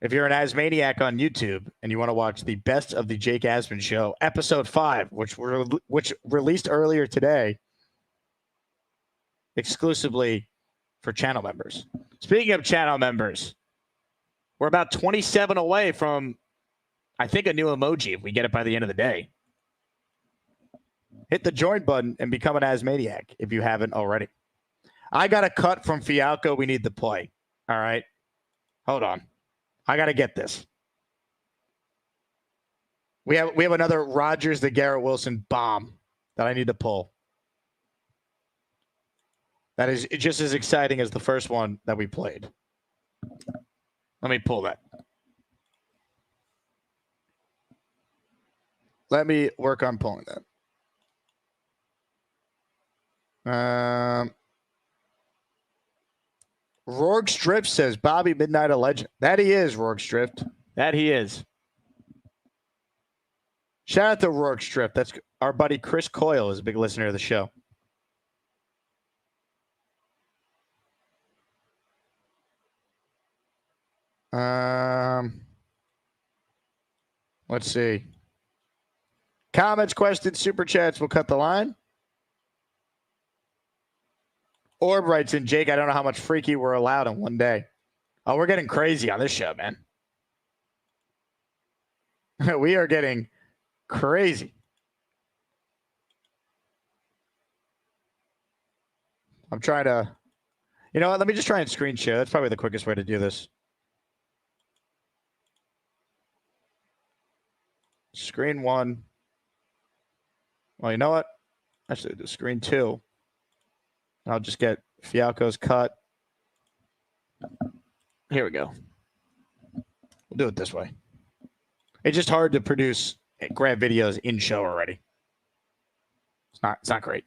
if you're an Asmaniac on YouTube and you want to watch the Best of the Jake Asman Show, episode 5, which released earlier today, exclusively for channel members. Speaking of channel members, we're about 27 away from, I think, a new emoji if we get it by the end of the day. Hit the join button and become an Asmaniac if you haven't already. I got a cut from Fialco we need to play. All right. Hold on. I got to get this. We have another Rodgers the Garrett Wilson bomb that I need to pull. That is just as exciting as the first one that we played. Let me pull that. Let me work on pulling that. Rourke Strift says Bobby Midnight a legend. That he is, Rourke Strift. That he is. Shout out to Rourke Strift. That's our buddy Chris Coyle is a big listener of the show. Let's see. Comments, questions, super chats. We'll cut the line. Orb writes in, Jake, I don't know how much freaky we're allowed in one day. Oh, we're getting crazy on this show, man. We are getting crazy. I'm trying to, you know what? Let me just try and screen share. That's probably the quickest way to do this. Screen 1. Well, you know what? Actually, do screen 2. I'll just get Fialco's cut. Here we go. We'll do it this way. It's just hard to produce, grab videos in show already. It's not great.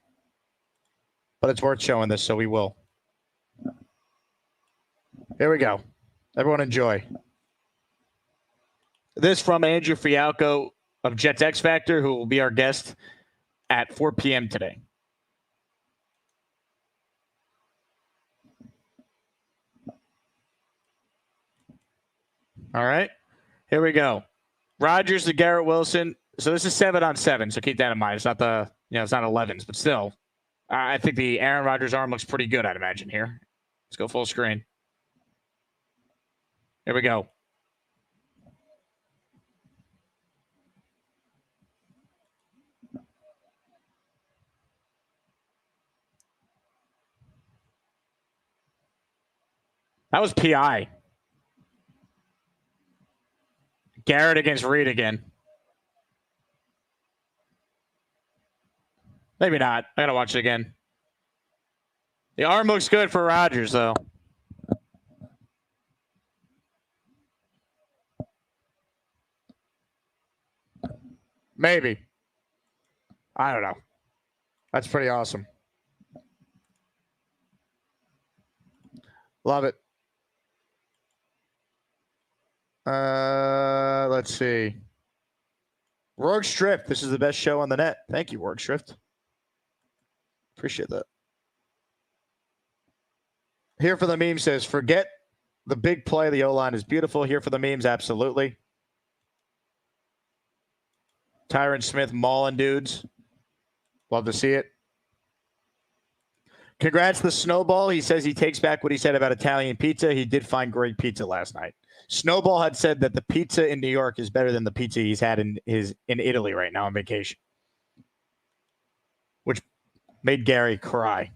But it's worth showing this, so we will. Here we go. Everyone enjoy. This from Andrew Fialco of Jets X Factor, who will be our guest at 4 p.m. today. All right. Here we go. Rodgers to Garrett Wilson. So this is 7-on-7. So keep that in mind. It's not it's not 11s, but still, I think the Aaron Rodgers arm looks pretty good. I'd imagine here. Let's go full screen. Here we go. That was PI. Garrett against Reed again. Maybe not. I got to watch it again. The arm looks good for Rodgers, though. Maybe. I don't know. That's pretty awesome. Love it. Let's see. Rourke Strift. This is the best show on the net. Thank you, Rourke Strift. Appreciate that. Here for the meme says, forget the big play. The O-line is beautiful. Here for the memes, absolutely. Tyron Smith mauling dudes. Love to see it. Congrats to the Snowball. He says he takes back what he said about Italian pizza. He did find great pizza last night. Snowball had said that the pizza in New York is better than the pizza he's had in Italy right now on vacation, which made Gary cry.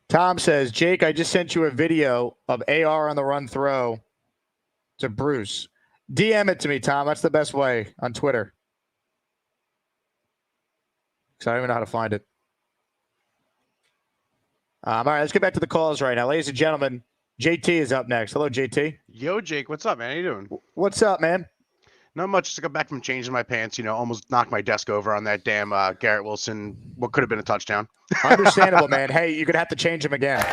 Tom says, Jake, I just sent you a video of AR on the run throw to Bruce. DM it to me, Tom. That's the best way on Twitter. Because I don't even know how to find it. All right, let's get back to the calls right now. Ladies and gentlemen, JT is up next. Hello, JT. Yo, Jake. What's up, man? How you doing? What's up, man? Not much. Just got back from changing my pants. Almost knocked my desk over on that damn Garrett Wilson. What could have been a touchdown. Understandable, man. Hey, you're going to have to change him again.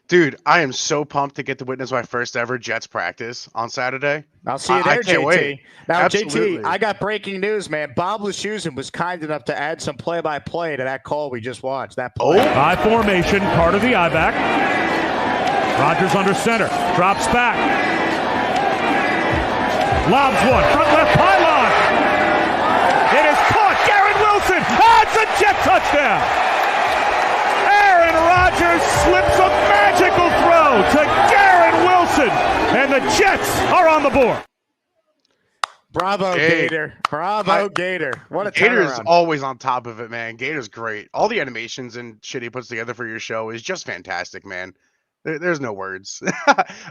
Dude, I am so pumped to get to witness my first ever Jets practice on Saturday. I'll see you there, I can't JT. Wait. Now, Absolutely. JT, I got breaking news, man. Bob Lashusen was kind enough to add some play-by-play to that call we just watched. That play. High formation, Carter the I-back. Rodgers under center, drops back. Lobs one, front left pylon. It is caught. Garrett Wilson adds a Jet touchdown. Aaron Rodgers slips a magical throw to Garrett Wilson, and the Jets are on the board. Bravo, Gator. Bravo, Gator. What a Gator's turnaround. always on top of it, man. Gator's great. All the animations and shit he puts together for your show is just fantastic, man. There's no words.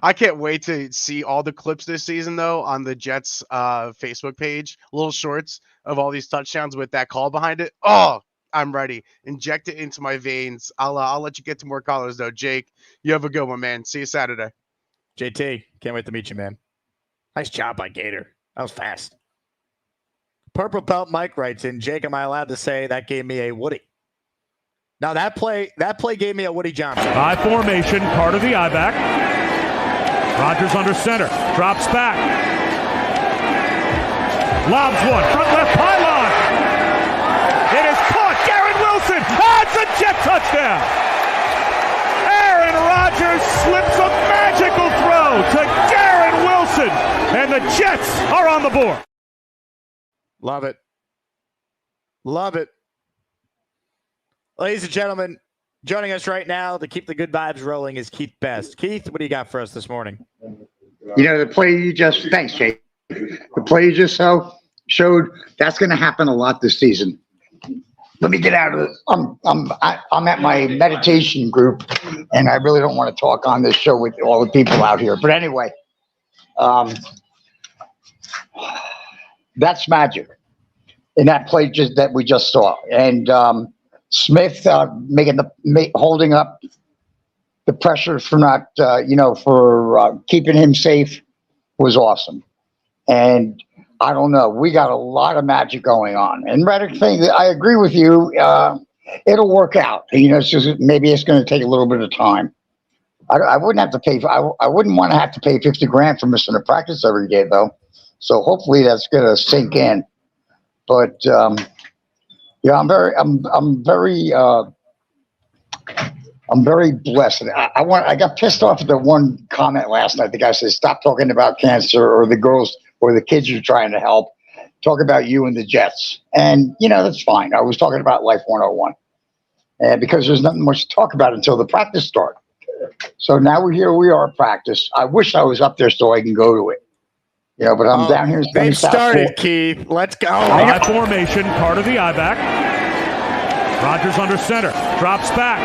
I can't wait to see all the clips this season, though, on the Jets Facebook page. Little shorts of all these touchdowns with that call behind it. Oh, I'm ready. Inject it into my veins. I'll let you get to more callers, though. Jake, you have a good one, man. See you Saturday. JT, can't wait to meet you, man. Nice job by Gator. That was fast. Purple Belt Mike writes in, Jake, am I allowed to say that gave me a Woody? Now that play gave me a Woody Johnson. High formation, Carter the I-back. Rodgers under center, drops back. Lobs one, front left pylon. It is caught. Garrett Wilson adds a Jet touchdown. Aaron Rodgers slips a magical throw to Garrett Wilson, and the Jets are on the board. Love it. Love it. Ladies and gentlemen, joining us right now to keep the good vibes rolling is Keith Best. Keith, what do you got for us this morning? The play you just – thanks, Jake. The play you just showed, that's going to happen a lot this season. Let me get out of this. I'm at my meditation group, and I really don't want to talk on this show with all the people out here. But anyway, that's magic in that play that we just saw. And Smith holding up the pressure for not, for keeping him safe was awesome. And I don't know. We got a lot of magic going on. And Reddick thing, I agree with you. It'll work out. It's just maybe it's going to take a little bit of time. I wouldn't have to pay. I wouldn't want to have to pay $50,000 for missing a practice every day, though. So hopefully that's going to sink in. But I'm very blessed. I got pissed off at the one comment last night. The guy said, "Stop talking about cancer or the girls or the kids you're trying to help. Talk about you and the Jets." And that's fine. I was talking about Life 101, and because there's nothing much to talk about until the practice start. So now we are at practice. I wish I was up there so I can go to it. But I'm down here. They've started, Keith. Let's go. High formation, part of the I-back. Rodgers under center, drops back.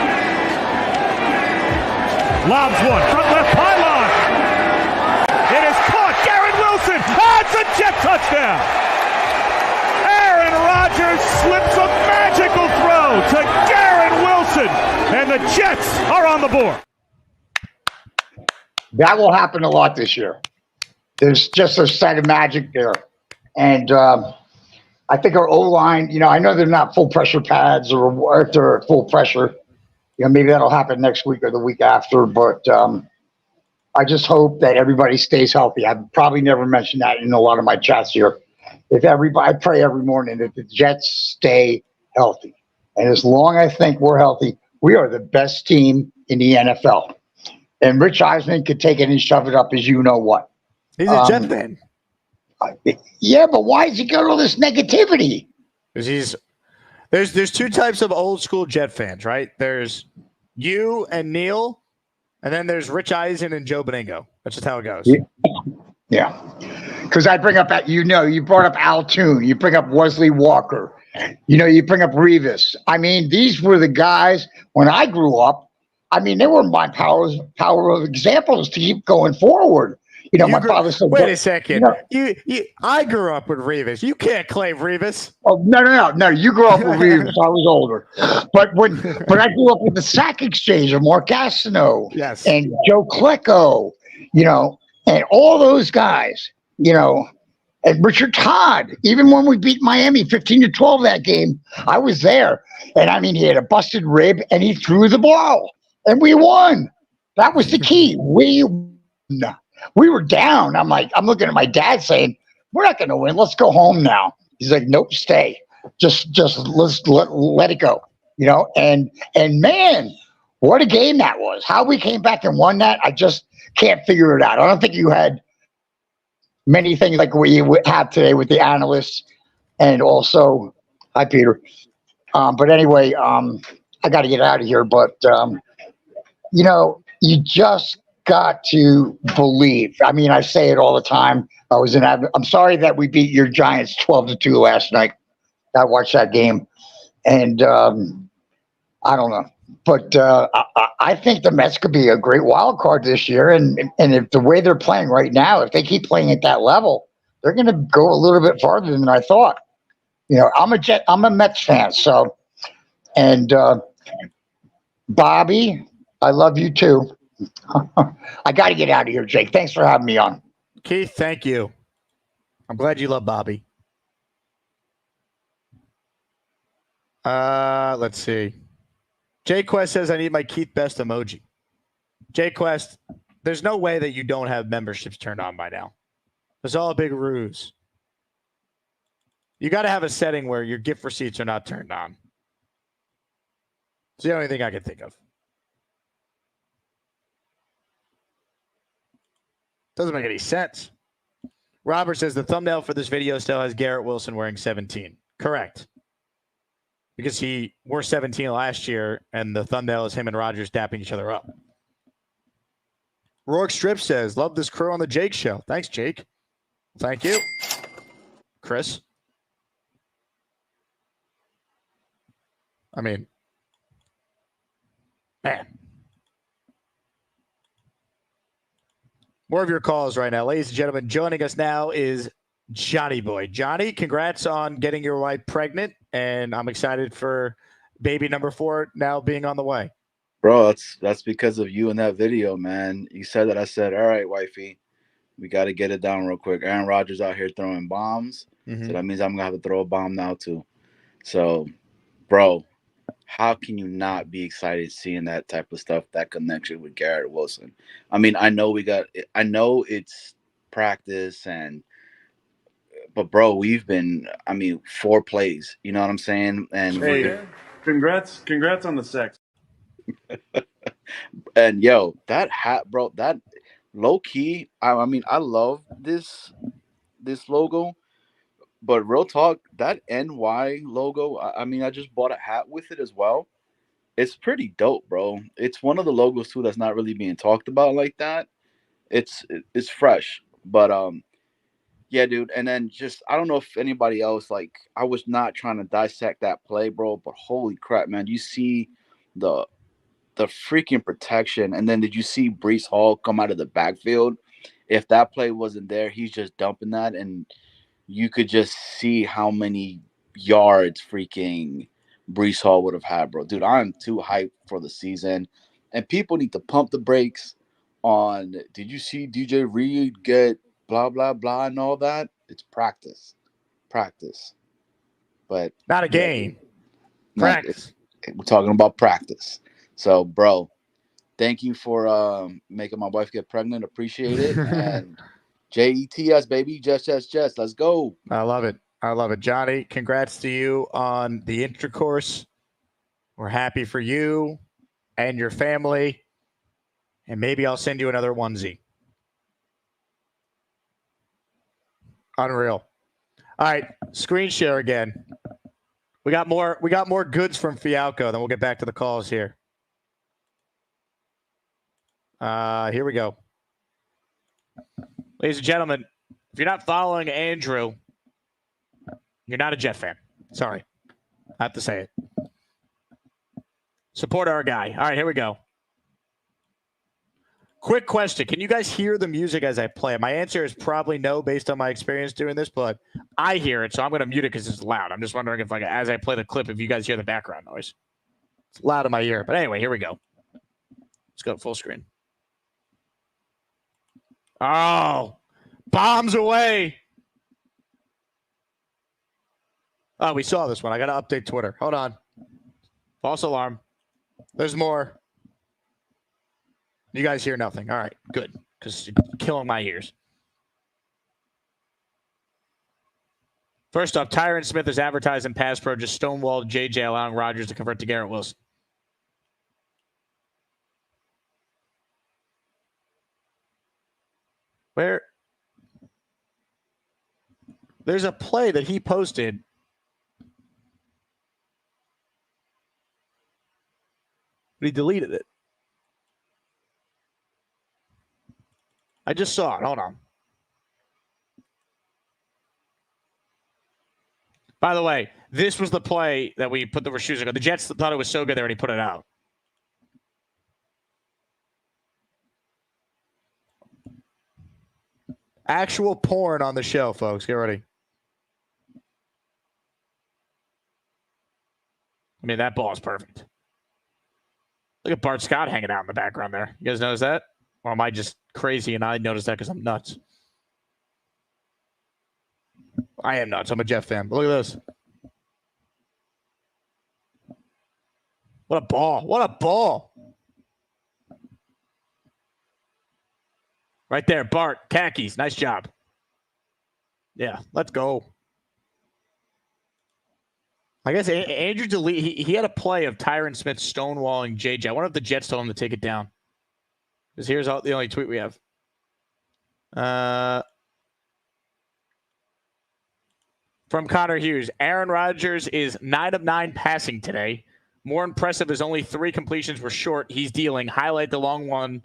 Lobs one, front left pylon. It is caught. Garrett Wilson. That's a Jet touchdown. Aaron Rodgers slips a magical throw to Garrett Wilson, and the Jets are on the board. That will happen a lot this year. There's just a set of magic there. And I think our O-line, I know they're not full pressure pads or if they're full pressure, maybe that'll happen next week or the week after. But I just hope that everybody stays healthy. I've probably never mentioned that in a lot of my chats here. I pray every morning that the Jets stay healthy. And as long as I think we're healthy, we are the best team in the NFL. And Rich Eisman could take it and shove it up as you know what. He's a Jet fan. Yeah, but why has he got all this negativity? Because there's two types of old school Jet fans, right? There's you and Neil, and then there's Rich Eisen and Joe Beningo. That's just how it goes. Yeah. Because I bring up that, you brought up Al Toon. You bring up Wesley Walker. You bring up Revis. I mean, these were the guys when I grew up. I mean, they were my power of examples to keep going forward. My father said, "Wait a second. I grew up with Revis. You can't claim Revis." Oh no! You grew up with Revis. I was older, but I grew up with the Sack Exchange of Mark Gastineau, yes, and Joe Klecko, and all those guys, and Richard Todd. Even when we beat Miami 15-12 that game, I was there, and I mean, he had a busted rib, and he threw the ball. And we won. That was the key. We were down. I'm looking at my dad saying, "We're not going to win. Let's go home now." He's like, "Nope, stay. Just let's let it go." And man, what a game that was. How we came back and won that, I just can't figure it out. I don't think you had many things like we have today with the analysts and also, hi Peter. But anyway, I got to get out of here. But you just got to believe. I mean, I say it all the time. I'm sorry that we beat your Giants 12-2 last night. I watched that game, and I don't know, but I think the Mets could be a great wild card this year. And if the way they're playing right now, if they keep playing at that level, they're going to go a little bit farther than I thought. I'm a Mets fan, so and Bobby, I love you too. I got to get out of here, Jake. Thanks for having me on. Keith, thank you. I'm glad you love Bobby. Let's see. Jay Quest says, "I need my Keith Best emoji." Jay Quest, there's no way that you don't have memberships turned on by now. It's all a big ruse. You got to have a setting where your gift receipts are not turned on. It's the only thing I can think of. Doesn't make any sense. Robert says the thumbnail for this video still has Garrett Wilson wearing 17. Correct. Because he wore 17 last year, and the thumbnail is him and Rodgers dapping each other up. Rourke Strip says, "Love this crew on the Jake Show." Thanks, Jake. Thank you. Chris. I mean, man. More of your calls right now. Ladies and gentlemen, joining us now is Johnny Boy. Johnny, congrats on getting your wife pregnant, and I'm excited for baby number 4 now being on the way. Bro, that's because of you in that video, man. You said that. I said, "All right, wifey, We got to get it down real quick. Aaron Rodgers out here throwing bombs. Mhm. So that means I'm going to have to throw a bomb now too. So, bro, how can you not be excited seeing that type of stuff, that connection with Garrett Wilson? I mean, I know it's practice but bro, we've been, 4 plays, you know what I'm saying? And Hey, congrats on the sex. and yo, that hat, bro, that low key, I love this logo, but real talk, that NY logo, I just bought a hat with it as well. It's pretty dope, bro. It's one of the logos too that's not really being talked about like that. It's fresh, but yeah, dude. And then just I don't know if anybody else I was not trying to dissect that play, bro, but holy crap, man! You see the freaking protection, and then did you see Breece Hall come out of the backfield? If that play wasn't there, he's just dumping that, and you could just see how many yards freaking Breece Hall would have had, bro. Dude, I'm too hyped for the season. And people need to pump the brakes on, did you see DJ Reed get blah, blah, blah and all that? It's practice. Practice. But not a game. Practice. We're talking about practice. So, bro, thank you for making my wife get pregnant. Appreciate it. And JETS, baby. Jess. Let's go. I love it. Johnny, congrats to you on the intercourse. We're happy for you and your family. And maybe I'll send you another onesie. Unreal. All right, screen share again. We got more goods from Fialco. Then we'll get back to the calls here. Here we go. Ladies and gentlemen, if you're not following Andrew, you're not a Jet fan. Sorry. I have to say it. Support our guy. All right, here we go. Quick question. Can you guys hear the music as I play it? My answer is probably no based on my experience doing this, but I hear it, so I'm going to mute it because it's loud. I'm just wondering if, as I play the clip, if you guys hear the background noise. It's loud in my ear. But anyway, here we go. Let's go full screen. Oh, bombs away. Oh, we saw this one. I got to update Twitter. Hold on. False alarm. There's more. You guys hear nothing. All right, good, because you're killing my ears. First off, Tyron Smith is advertised in Pass Pro, just stonewalled JJ, allowing Rodgers to convert to Garrett Wilson. Where? There's a play that he posted. But he deleted it. I just saw it. Hold on. By the way, this was the play that we put the shoes on. The Jets thought it was so good they already put it out. Actual porn on the show, folks. Get ready. I mean, that ball is perfect. Look at Bart Scott hanging out in the background there. You guys notice that? Or am I just crazy and I noticed that because I'm nuts? I am nuts. I'm a Jet fan. But look at this. What a ball. What a ball. Right there, Bart. Khakis. Nice job. Yeah, let's go. I guess Andrew delete. He had a play of Tyron Smith stonewalling JJ. I wonder if the Jets told him to take it down. Because here's the only tweet we have. From Connor Hughes. Aaron Rodgers is 9 of 9 passing today. More impressive is only 3 completions were short. He's dealing. Highlight the long one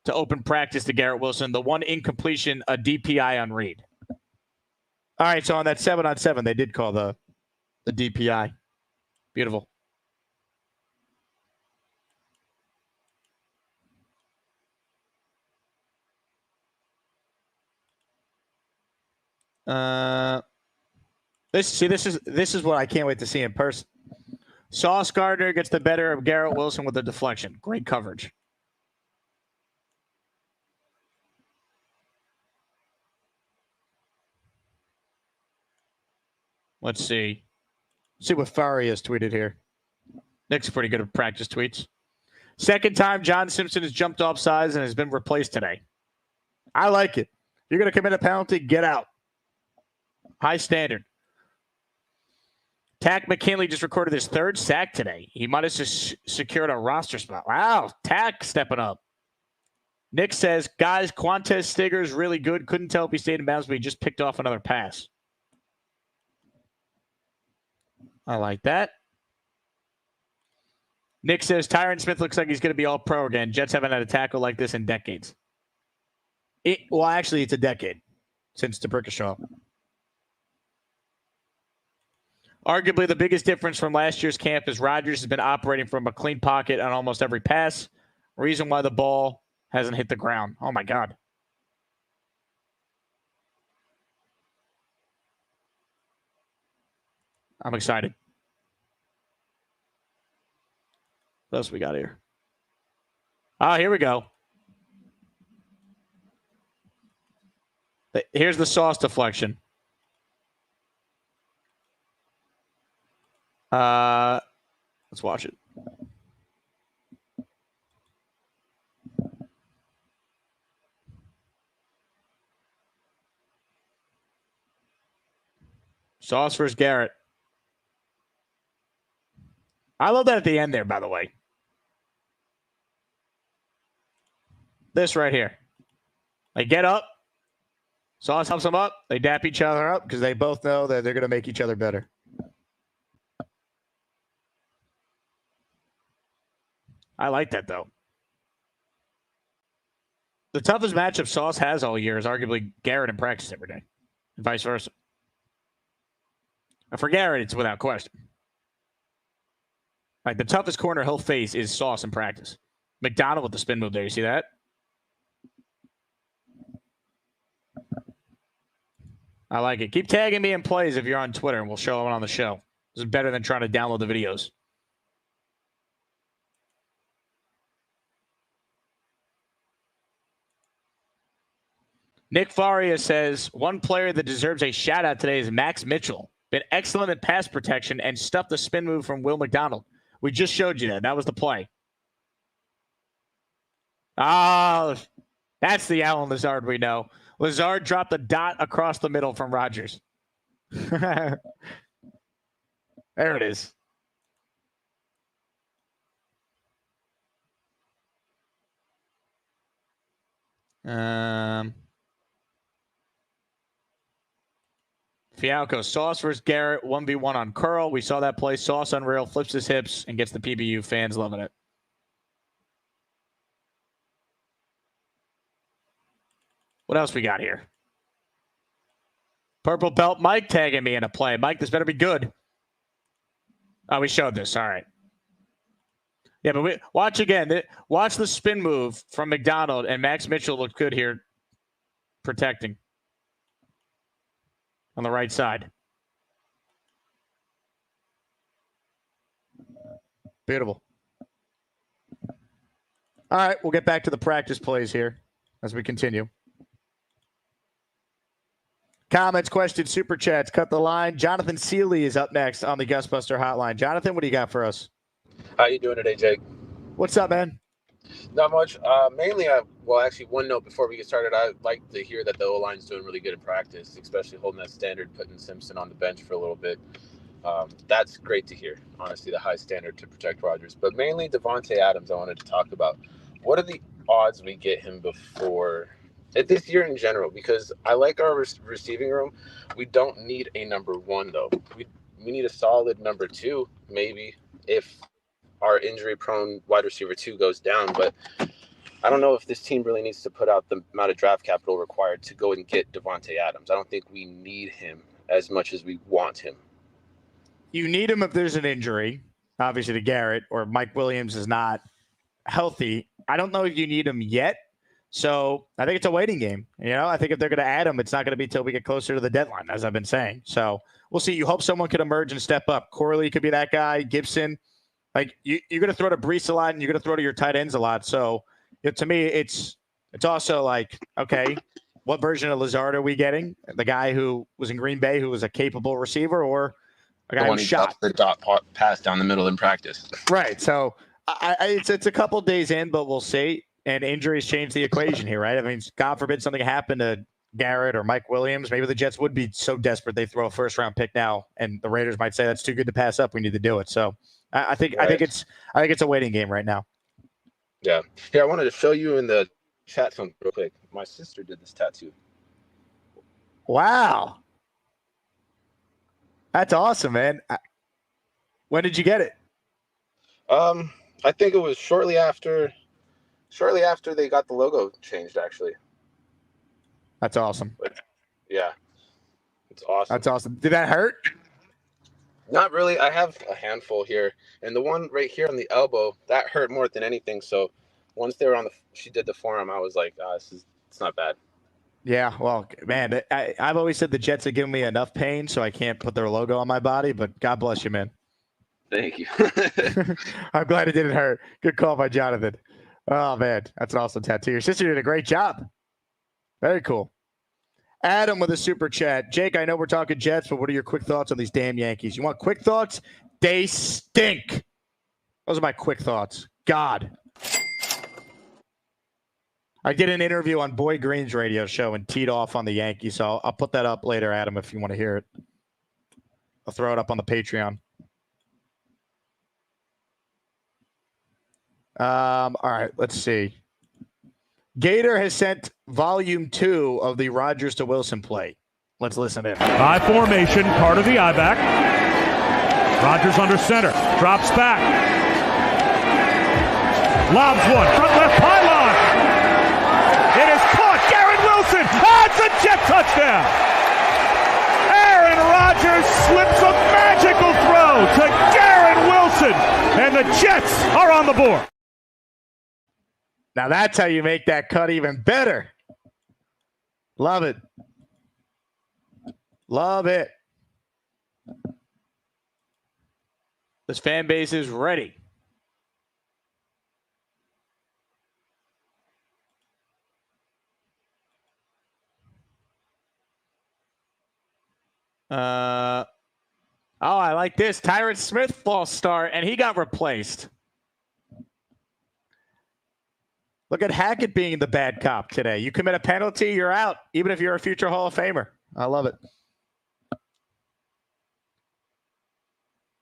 to open practice to Garrett Wilson. The one incompletion, a DPI on Reed. All right, so on that 7-on-7, they did call the DPI. Beautiful. This is what I can't wait to see in person. Sauce Gardner gets the better of Garrett Wilson with a deflection. Great coverage. Let's see. See what Farias tweeted here. Nick's pretty good at practice tweets. Second time John Simpson has jumped off sides and has been replaced today. I like it. If you're going to commit a penalty, get out. High standard. Tack McKinley just recorded his third sack today. He might have secured a roster spot. Wow, Tack stepping up. Nick says, guys, Quantez Stiger is really good. Couldn't tell if he stayed in bounds, but he just picked off another pass. I like that. Nick says, Tyron Smith looks like he's going to be all pro again. Jets haven't had a tackle like this in decades. Well, actually, it's a decade since DeBrickashaw. Arguably, the biggest difference from last year's camp is Rodgers has been operating from a clean pocket on almost every pass. Reason why the ball hasn't hit the ground. Oh, my God. I'm excited. What else we got here? Oh, here we go. Here's the Sauce deflection. Let's watch it. Sauce versus Garrett. I love that at the end there, by the way. This right here. They get up. Sauce helps them up. They dap each other up because they both know that they're going to make each other better. I like that, though. The toughest matchup Sauce has all year is arguably Garrett in practice every day, and vice versa. And for Garrett, it's without question. Like, the toughest corner he'll face is Sauce in practice. McDonald with the spin move there. You see that? I like it. Keep tagging me in plays if you're on Twitter, and we'll show them on the show. This is better than trying to download the videos. Nick Faria says, one player that deserves a shout-out today is Max Mitchell. Been excellent at pass protection and stuffed the spin move from Will McDonald. We just showed you that. That was the play. Oh, that's the Allen Lazard we know. Lazard dropped the dot across the middle from Rodgers. There it is. Fialco, Sauce versus Garrett, 1v1 on curl. We saw that play. Sauce unreal, flips his hips, and gets the PBU. Fans loving it. What else we got here? Purple belt Mike tagging me in a play. Mike, this better be good. Oh, we showed this. All right. Yeah, but watch again. Watch the spin move from McDonald, and Max Mitchell looked good here protecting on the right side. Beautiful. All right, we'll get back to the practice plays here as we continue. Comments, questions, super chats, cut the line. Jonathan Seeley is up next on the Gustbuster Hotline. Jonathan, what do you got for us? How you doing today, Jake? What's up, man? Not much. Mainly, actually, one note before we get started. I'd like to hear that the O-line's doing really good in practice, especially holding that standard, putting Simpson on the bench for a little bit. That's great to hear, honestly, the high standard to protect Rodgers. But mainly Devontae Adams I wanted to talk about. What are the odds we get him before this year in general? Because I like our receiving room. We don't need a number one, though. We need a solid number two, maybe, if our injury-prone wide receiver 2 goes down. But I don't know if this team really needs to put out the amount of draft capital required to go and get Devontae Adams. I don't think we need him as much as we want him. You need him if there's an injury, obviously to Garrett, or Mike Williams is not healthy. I don't know if you need him yet. So I think it's a waiting game. You know, I think if they're going to add him, it's not going to be till we get closer to the deadline, as I've been saying. So we'll see. You hope someone could emerge and step up. Corley could be that guy. Gibson. Like, you're going to throw to Brees a lot, and you're going to throw to your tight ends a lot. So to me, it's also like, okay, what version of Lazard are we getting? The guy who was in Green Bay, who was a capable receiver, or A guy one who he shot the dot pass down the middle in practice. Right. So it's a couple days in, but we'll see. And injuries change the equation here, right? I mean, God forbid something happened to Garrett or Mike Williams. Maybe the Jets would be so desperate they throw a first-round pick now, and the Raiders might say that's too good to pass up. We need to do it. So I think it's a waiting game right now. Yeah. Here, I wanted to show you in the chat something real quick. My sister did this tattoo. Wow. That's awesome, man. When did you get it? I think it was shortly after they got the logo changed, actually. That's awesome. But, yeah. It's awesome. That's awesome. Did that hurt? Not really. I have a handful here. And the one right here on the elbow, that hurt more than anything. So once they were she did the forearm, I was like, it's not bad. Yeah, well, man, I've always said the Jets have given me enough pain, so I can't put their logo on my body, but God bless you, man. Thank you. I'm glad it didn't hurt. Good call by Jonathan. Oh, man, that's an awesome tattoo. Your sister did a great job. Very cool. Adam with a super chat. Jake, I know we're talking Jets, but what are your quick thoughts on these damn Yankees? You want quick thoughts? They stink. Those are my quick thoughts. God. I did an interview on Boy Green's radio show and teed off on the Yankees, so I'll put that up later, Adam, if you want to hear it. I'll throw it up on the Patreon. All right, let's see. Gator has sent volume 2 of the Rodgers to Wilson play. Let's listen in. High formation, part of the I-back. Rodgers under center, drops back. Lobs one, front left pylon. It is caught. Garrett Wilson. It's a Jet touchdown. Aaron Rodgers slips a magical throw to Garrett Wilson, and the Jets are on the board. Now that's how you make that cut even better. Love it. Love it. This fan base is ready. I like this. Tyron Smith false start, and he got replaced. Look at Hackett being the bad cop today. You commit a penalty, you're out, even if you're a future Hall of Famer. I love it.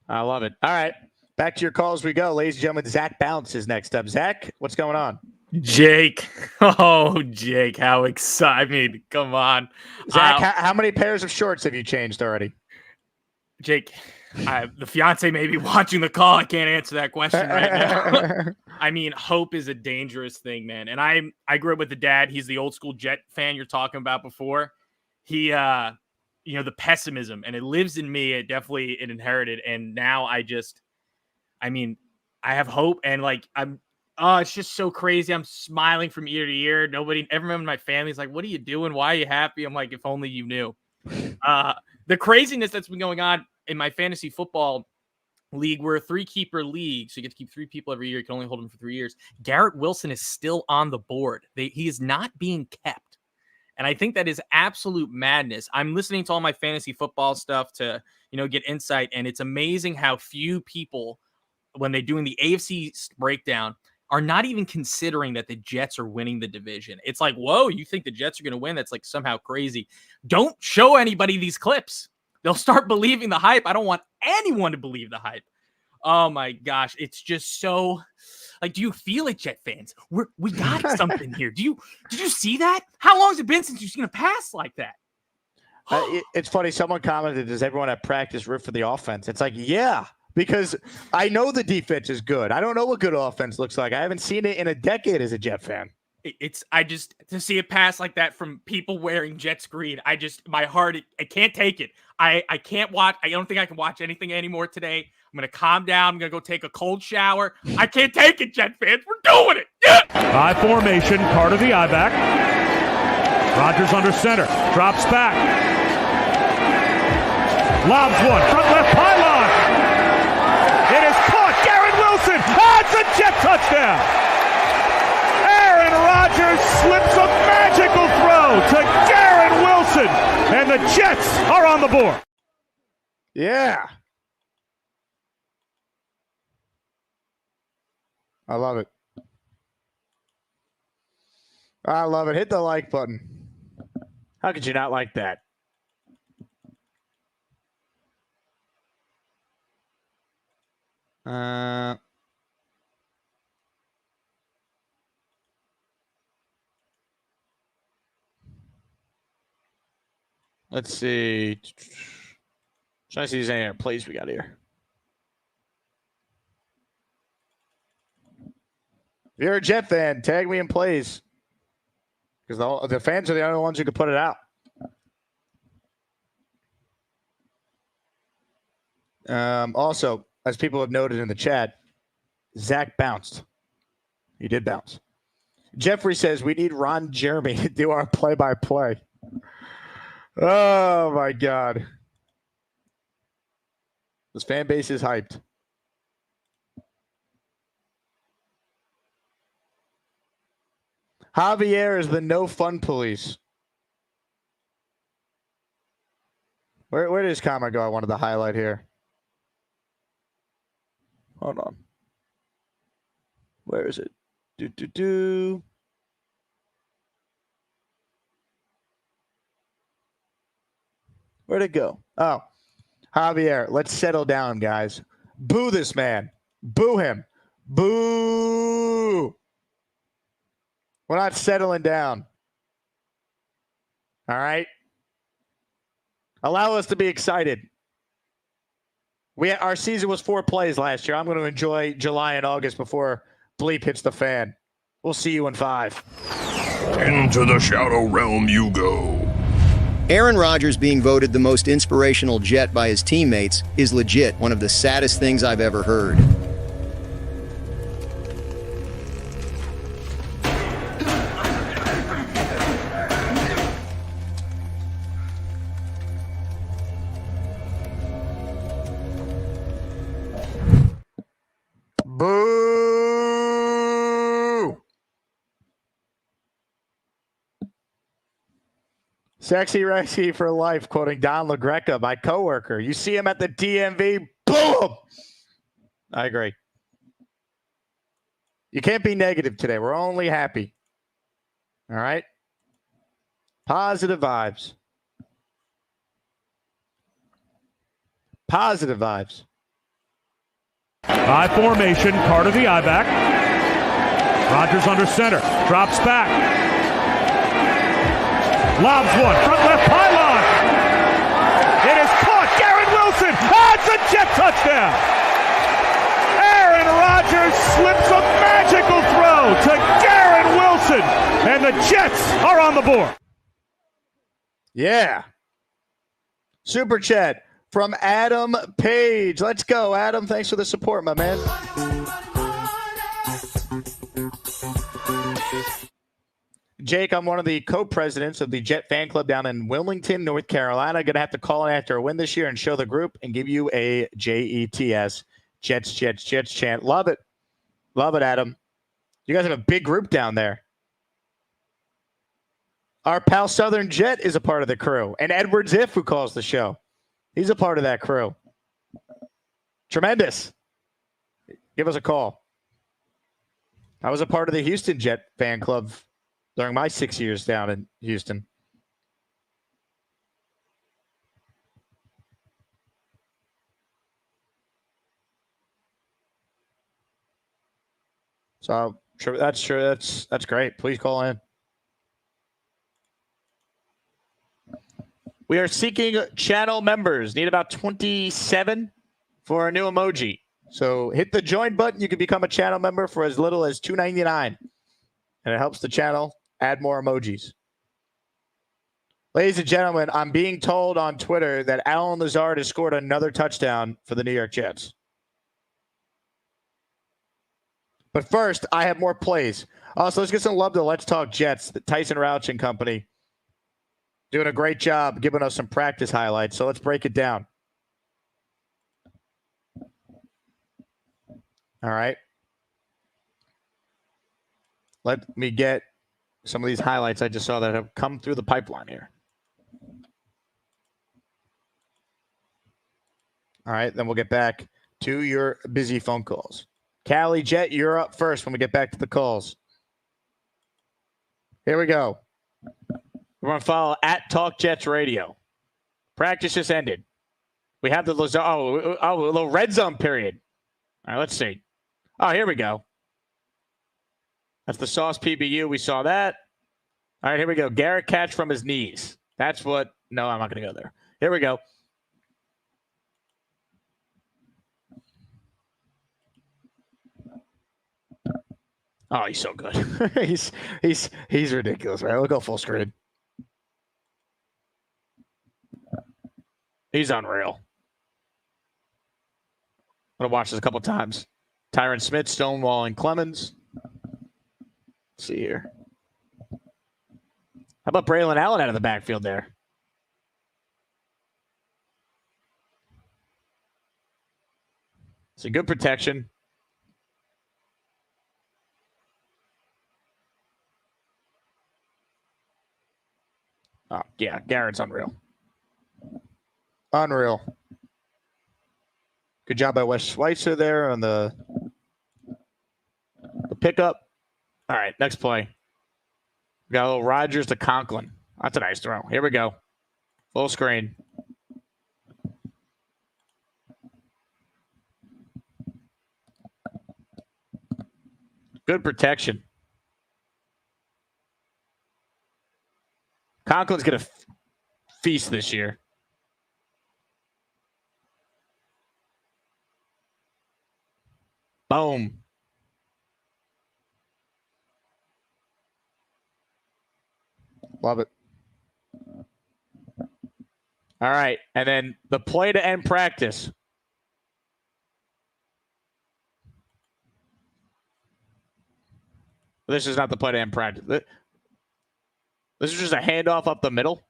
I love it. All right. Back to your calls we go. Ladies and gentlemen, Zach Bounce is next up. Zach, what's going on? Jake. Oh, Jake, how exciting. Come on. Zach, how many pairs of shorts have you changed already? Jake, the fiance may be watching the call. I can't answer that question right now. I mean, hope is a dangerous thing, man. And I grew up with a dad. He's the old school Jet fan you're talking about before. He, the pessimism, and it lives in me. It definitely inherited. And now I have hope, and it's just so crazy. I'm smiling from ear to ear. Everyone in my family is like, what are you doing? Why are you happy? I'm like, if only you knew. The craziness that's been going on in my fantasy football league, we're a 3-keeper league, so you get to keep 3 people every year. You can only hold them for 3 years. Garrett Wilson is still on the board. He is not being kept. And I think that is absolute madness. I'm listening to all my fantasy football stuff to, get insight. And it's amazing how few people, when they're doing the AFC breakdown, are not even considering that the Jets are winning the division. It's like, whoa, you think the Jets are going to win? That's like somehow crazy. Don't show anybody these clips. They'll start believing the hype. I don't want anyone to believe the hype. Oh my gosh. It's just so do you feel it, Jet fans? We got something here. Did you see that? How long has it been since you've seen a pass like that? It's funny. Someone commented, does everyone at practice root for the offense? It's like, yeah. Because I know the defense is good. I don't know what good offense looks like. I haven't seen it in a decade as a Jet fan. To see a pass like that from people wearing Jets green, my heart, I can't take it. I can't watch. I don't think I can watch anything anymore today. I'm going to calm down. I'm going to go take a cold shower. I can't take it, Jet fans. We're doing it. Yeah! High formation, part of the I-back. Rodgers under center, drops back. Lobs one, front left pylon. It is caught. Garrett Wilson. It's a Jet touchdown. Aaron Rodgers slips a magical throw to Garrett Wilson, and the Jets are on the board. Yeah. I love it. I love it. Hit the like button. How could you not like that? Let's see. Trying to see if there's any other plays we got here. If you're a Jet fan, tag me in plays. Because the fans are the only ones who can put it out. Also, as people have noted in the chat, Zach bounced. He did bounce. Jeffrey says we need Ron Jeremy to do our play-by-play. Oh, my God. This fan base is hyped. Javier is the no fun police. Where did his comment go? I wanted to highlight here. Hold on. Where is it? Where'd it go? Oh, Javier, let's settle down, guys. Boo this man. Boo him. Boo. We're not settling down. All right? Allow us to be excited. Our season was 4 plays last year. I'm going to enjoy July and August before bleep hits the fan. We'll see you in 5. Into the shadow realm you go. Aaron Rodgers being voted the most inspirational Jet by his teammates is legit one of the saddest things I've ever heard. Boo! Sexy Rexy for life, quoting Don LaGreca, my coworker. You see him at the DMV, boom! I agree. You can't be negative today. We're only happy. All right? Positive vibes. Positive vibes. High formation, Carter the I-back. Rodgers under center, drops back. Lobs one, front left pylon. It is caught, Garrett Wilson. That's a Jet touchdown. Aaron Rodgers slips a magical throw to Garrett Wilson, and the Jets are on the board. Yeah. Super chat from Adam Page. Let's go, Adam. Thanks for the support, my man. Jake, I'm one of the co-presidents of the Jet fan club down in Wilmington, North Carolina. Going to have to call in after a win this year and show the group and give you a JETS, Jets, Jets, Jets chant. Love it. Love it, Adam. You guys have a big group down there. Our pal Southern Jet is a part of the crew. And Edward Ziff, who calls the show. He's a part of that crew. Tremendous. Give us a call. I was a part of the Houston Jet fan club during my 6 years down in Houston. So that's true. That's great. Please call in. We are seeking channel members. Need about 27 for a new emoji. So hit the join button. You can become a channel member for as little as $2.99. And it helps the channel add more emojis. Ladies and gentlemen, I'm being told on Twitter that Allen Lazard has scored another touchdown for the New York Jets. But first, I have more plays. Also, let's get some love to Let's Talk Jets, the Tyson Rauch and company. Doing a great job giving us some practice highlights. So let's break it down. All right. Let me get some of these highlights I just saw that have come through the pipeline here. All right. Then we'll get back to your busy phone calls. Callie Jet, you're up first when we get back to the calls. Here we go. We're going to follow at Talk Jets Radio. Practice just ended. We have the Lazard. Oh, a little red zone period. All right, let's see. Oh, here we go. That's the Sauce PBU. We saw that. All right, here we go. Garrett catch from his knees. That's what. No, I'm not going to go there. Here we go. Oh, he's so good. he's ridiculous, right? We'll go full screen. He's unreal. I'm going to watch this a couple times. Tyron Smith, Stonewall, and Clemens. Let's see here. How about Braylon Allen out of the backfield there? It's a good protection. Oh, yeah, Garrett's unreal. Unreal. Good job by Wes Schweitzer there on the pickup. All right, next play. We got a little Rodgers to Conklin. That's a nice throw. Here we go. Full screen. Good protection. Conklin's going to feast this year. Boom. Love it. All right. And then the play to end practice. This is not the play to end practice. This is just a handoff up the middle.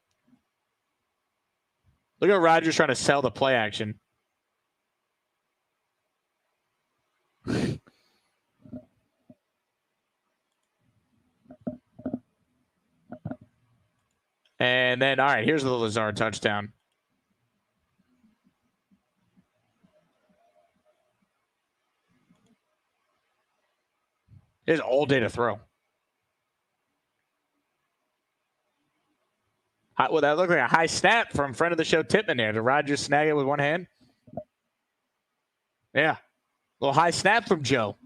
Look at Rodgers trying to sell the play action. And then, all right, here's the Lazard touchdown. It's all day to throw. Well, that looked like a high snap from friend of the show, Tippmann there. Did Rodgers snag it with one hand? Yeah. A little high snap from Joe.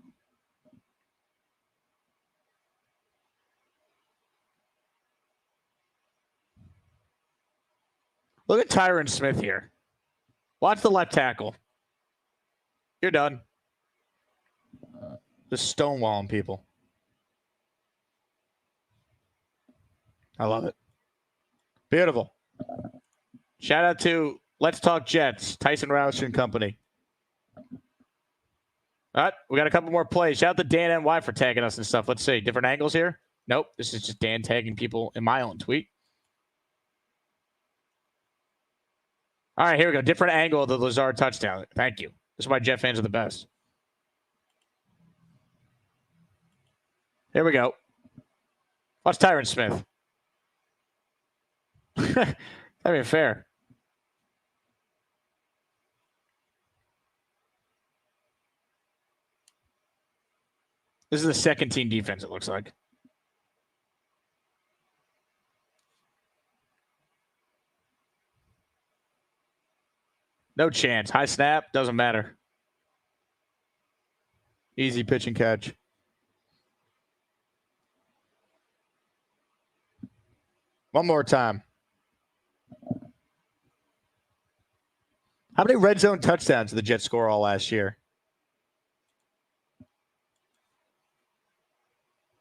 Look at Tyron Smith here. Watch the left tackle. You're done. Just stonewalling people. I love it. Beautiful. Shout out to Let's Talk Jets, Tyson Roush and company. All right, we got a couple more plays. Shout out to Dan NY for tagging us and stuff. Let's see. Different angles here? Nope. This is just Dan tagging people in my own tweet. All right, here we go. Different angle of the Lazard touchdown. Thank you. This is why Jet fans are the best. Here we go. Watch Tyron Smith. That'd be fair. This is the second team defense, it looks like. No chance. High snap, doesn't matter. Easy pitch and catch. One more time. How many red zone touchdowns did the Jets score all last year?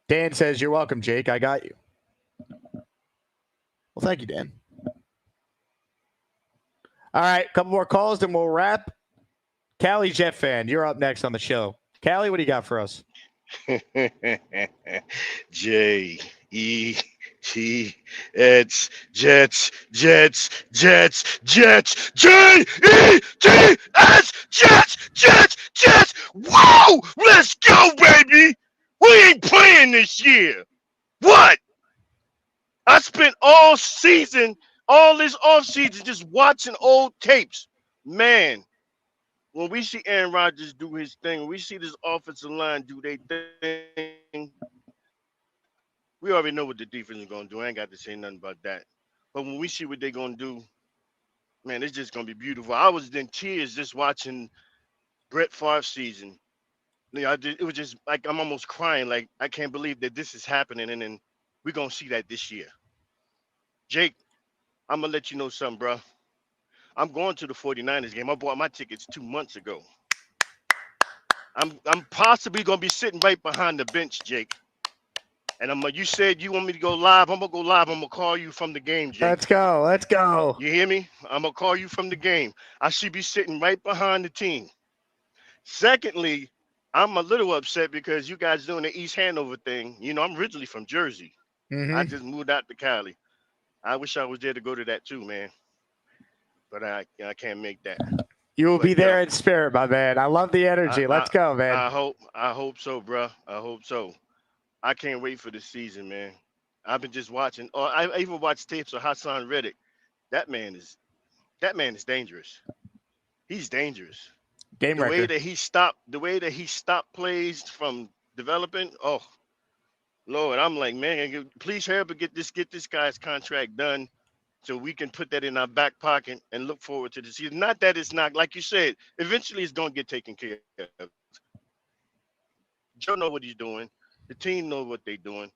Dan says, you're welcome, Jake. I got you. Well, thank you, Dan. All right, a couple more calls, then we'll wrap. Callie Jet fan, you're up next on the show. Callie, what do you got for us? J-E-T-S, Jets, Jets, Jets, Jets, J-E-T-S, Jets, Jets, Jets. Whoa! Let's go, baby! We ain't playing this year. What? I spent all this offseason just watching old tapes. Man, when we see Aaron Rodgers do his thing, when we see this offensive line do their thing, we already know what the defense is going to do. I ain't got to say nothing about that. But when we see what they're going to do, man, it's just going to be beautiful. I was in tears just watching Brett Favre's season. You know, it was just like I'm almost crying. Like, I can't believe that this is happening. And then we're going to see that this year. Jake, I'm going to let you know something, bro. I'm going to the 49ers game. I bought my tickets 2 months ago. I'm possibly going to be sitting right behind the bench, Jake. And you said you want me to go live. I'm going to go live. I'm going to call you from the game, Jake. Let's go. Let's go. You hear me? I'm going to call you from the game. I should be sitting right behind the team. Secondly, I'm a little upset because you guys doing the East Hanover thing. You know, I'm originally from Jersey. I just moved out to Cali. I wish I was there to go to that too, man. But I can't make that. You will be there in spirit, my man. I love the energy. Let's go, man. I hope so, bro. I hope so. I can't wait for the season, man. I've been just watching. Or I even watched tapes of Hassan Reddick. That man is dangerous. He's dangerous. Game record. The way that he stopped plays from developing. Oh, Lord, I'm like, man, please hurry up and get this guy's contract done, so we can put that in our back pocket and look forward to the season. Not that it's not, like you said, eventually it's going to get taken care of. Joe know what he's doing. The team know what they're doing.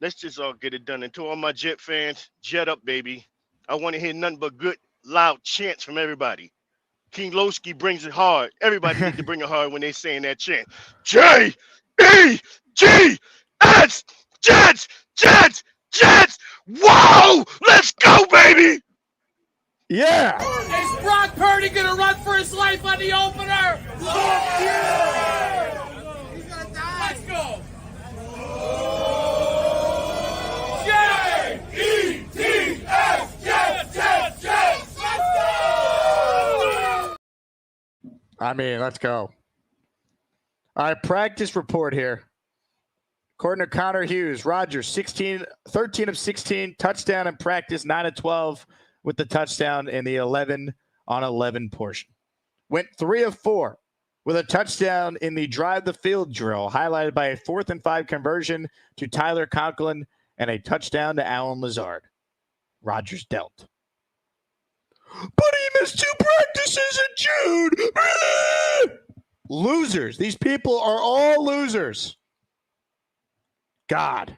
Let's just all get it done. And to all my Jet fans, Jet up, baby. I want to hear nothing but good, loud chants from everybody. King Lowski brings it hard. Everybody needs to bring it hard when they're saying that chant. J-E-G-S, Jets, Jets, Jets. Whoa, let's go, baby. Yeah. Is Brock Purdy going to run for his life on the opener? Yeah. He's going to die. Let's go. J-E-T-S, Jets, Jets, Jets. Let's go. I mean, let's go. All right, practice report here. According to Connor Hughes, Rodgers 13 of 16, touchdown in practice, 9 of 12 with the touchdown in the 11-on-11 portion. Went 3 of 4 with a touchdown in the drive the field drill, highlighted by a 4th and 5 conversion to Tyler Conklin and a touchdown to Alan Lazard. Rodgers dealt. But he missed 2 practices in June. Losers. These people are all losers. God.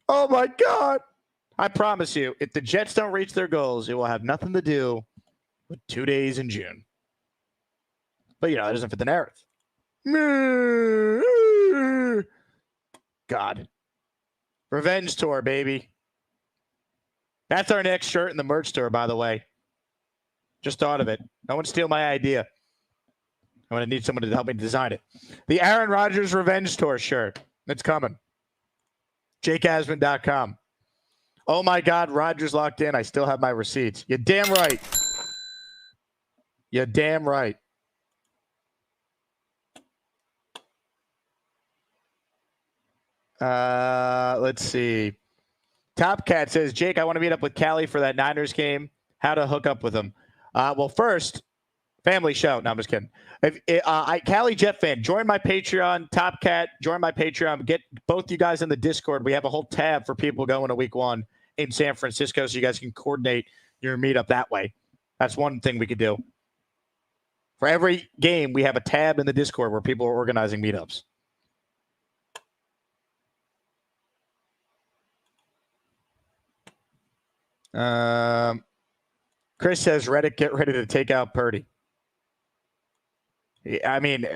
Oh, my God. I promise you, if the Jets don't reach their goals, it will have nothing to do with 2 days in June. But, you know, that doesn't fit the narrative. God. Revenge tour, baby. That's our next shirt in the merch store, by the way. Just thought of it. No one steal my idea. I'm going to need someone to help me design it. The Aaron Rodgers Revenge Tour shirt. It's coming. JakeAsman.com. Oh, my God. Rodgers locked in. I still have my receipts. You're damn right. You're damn right. Let's see. Top Cat says, Jake, I want to meet up with Callie for that Niners game. How to hook up with him. Well, first, family show. No, I'm just kidding. Callie Jet fan, join my Patreon. Top Cat, join my Patreon. Get both you guys in the Discord. We have a whole tab for people going to week 1 in San Francisco, so you guys can coordinate your meetup that way. That's one thing we could do. For every game, we have a tab in the Discord where people are organizing meetups. Chris says, Reddick, get ready to take out Purdy. I mean,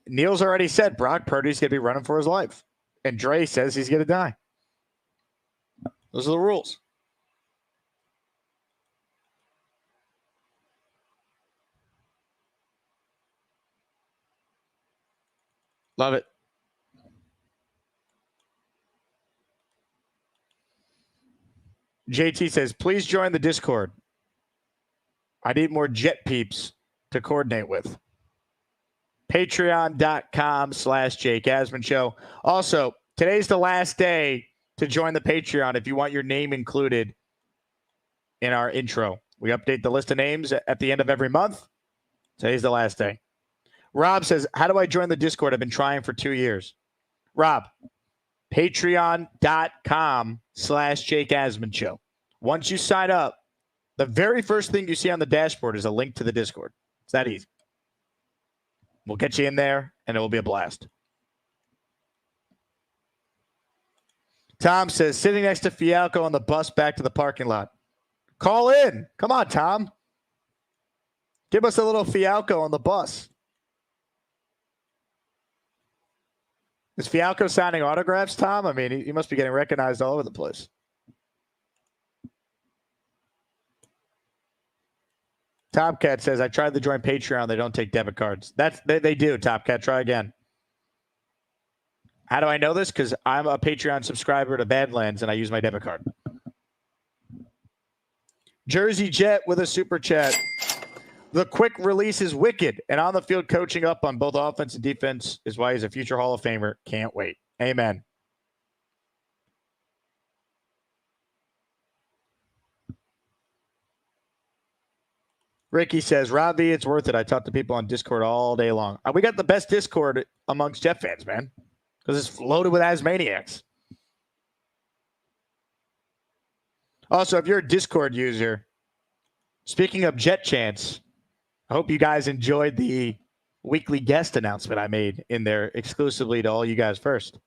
Neil's already said Brock Purdy's going to be running for his life. And Dre says he's going to die. Those are the rules. Love it. JT says, please join the Discord. I need more Jet peeps to coordinate with. Patreon.com/Jake Asman Show. Also, today's the last day to join the Patreon if you want your name included in our intro. We update the list of names at the end of every month. Today's the last day. Rob says, how do I join the Discord? I've been trying for 2 years. Rob, patreon.com/Jake Asman Show. Once you sign up, the very first thing you see on the dashboard is a link to the Discord. It's that easy. We'll get you in there, and it will be a blast. Tom says, sitting next to Fialco on the bus back to the parking lot. Call in. Come on, Tom. Give us a little Fialco on the bus. Is Fialco signing autographs, Tom? I mean, he must be getting recognized all over the place. Topcat says, I tried to join Patreon. They don't take debit cards. They do, Topcat. Try again. How do I know this? Because I'm a Patreon subscriber to Badlands, and I use my debit card. Jersey Jet with a super chat. The quick release is wicked, and on the field coaching up on both offense and defense is why he's a future Hall of Famer. Can't wait. Amen. Ricky says, Robbie, it's worth it. I talk to people on Discord all day long. We got the best Discord amongst Jet fans, man, because it's loaded with Asmaniacs. Also, if you're a Discord user, speaking of Jet Chants, I hope you guys enjoyed the weekly guest announcement I made in there exclusively to all you guys first.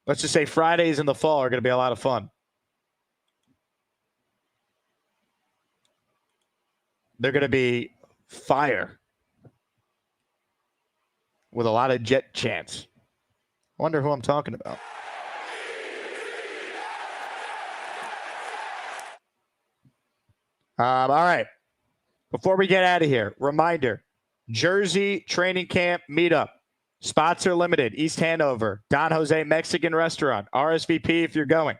Let's just say Fridays in the fall are going to be a lot of fun. They're going to be fire with a lot of Jet chants. I wonder who I'm talking about. All right. Before we get out of here, reminder, Jersey training camp meetup. Spots are limited. East Hanover, Don Jose Mexican Restaurant, RSVP if you're going.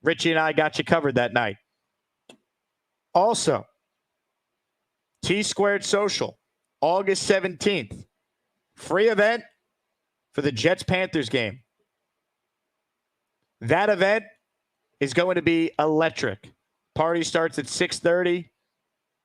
Richie and I got you covered that night. Also, T-Squared Social, August 17th. Free event for the Jets-Panthers game. That event is going to be electric. Party starts at 6:30.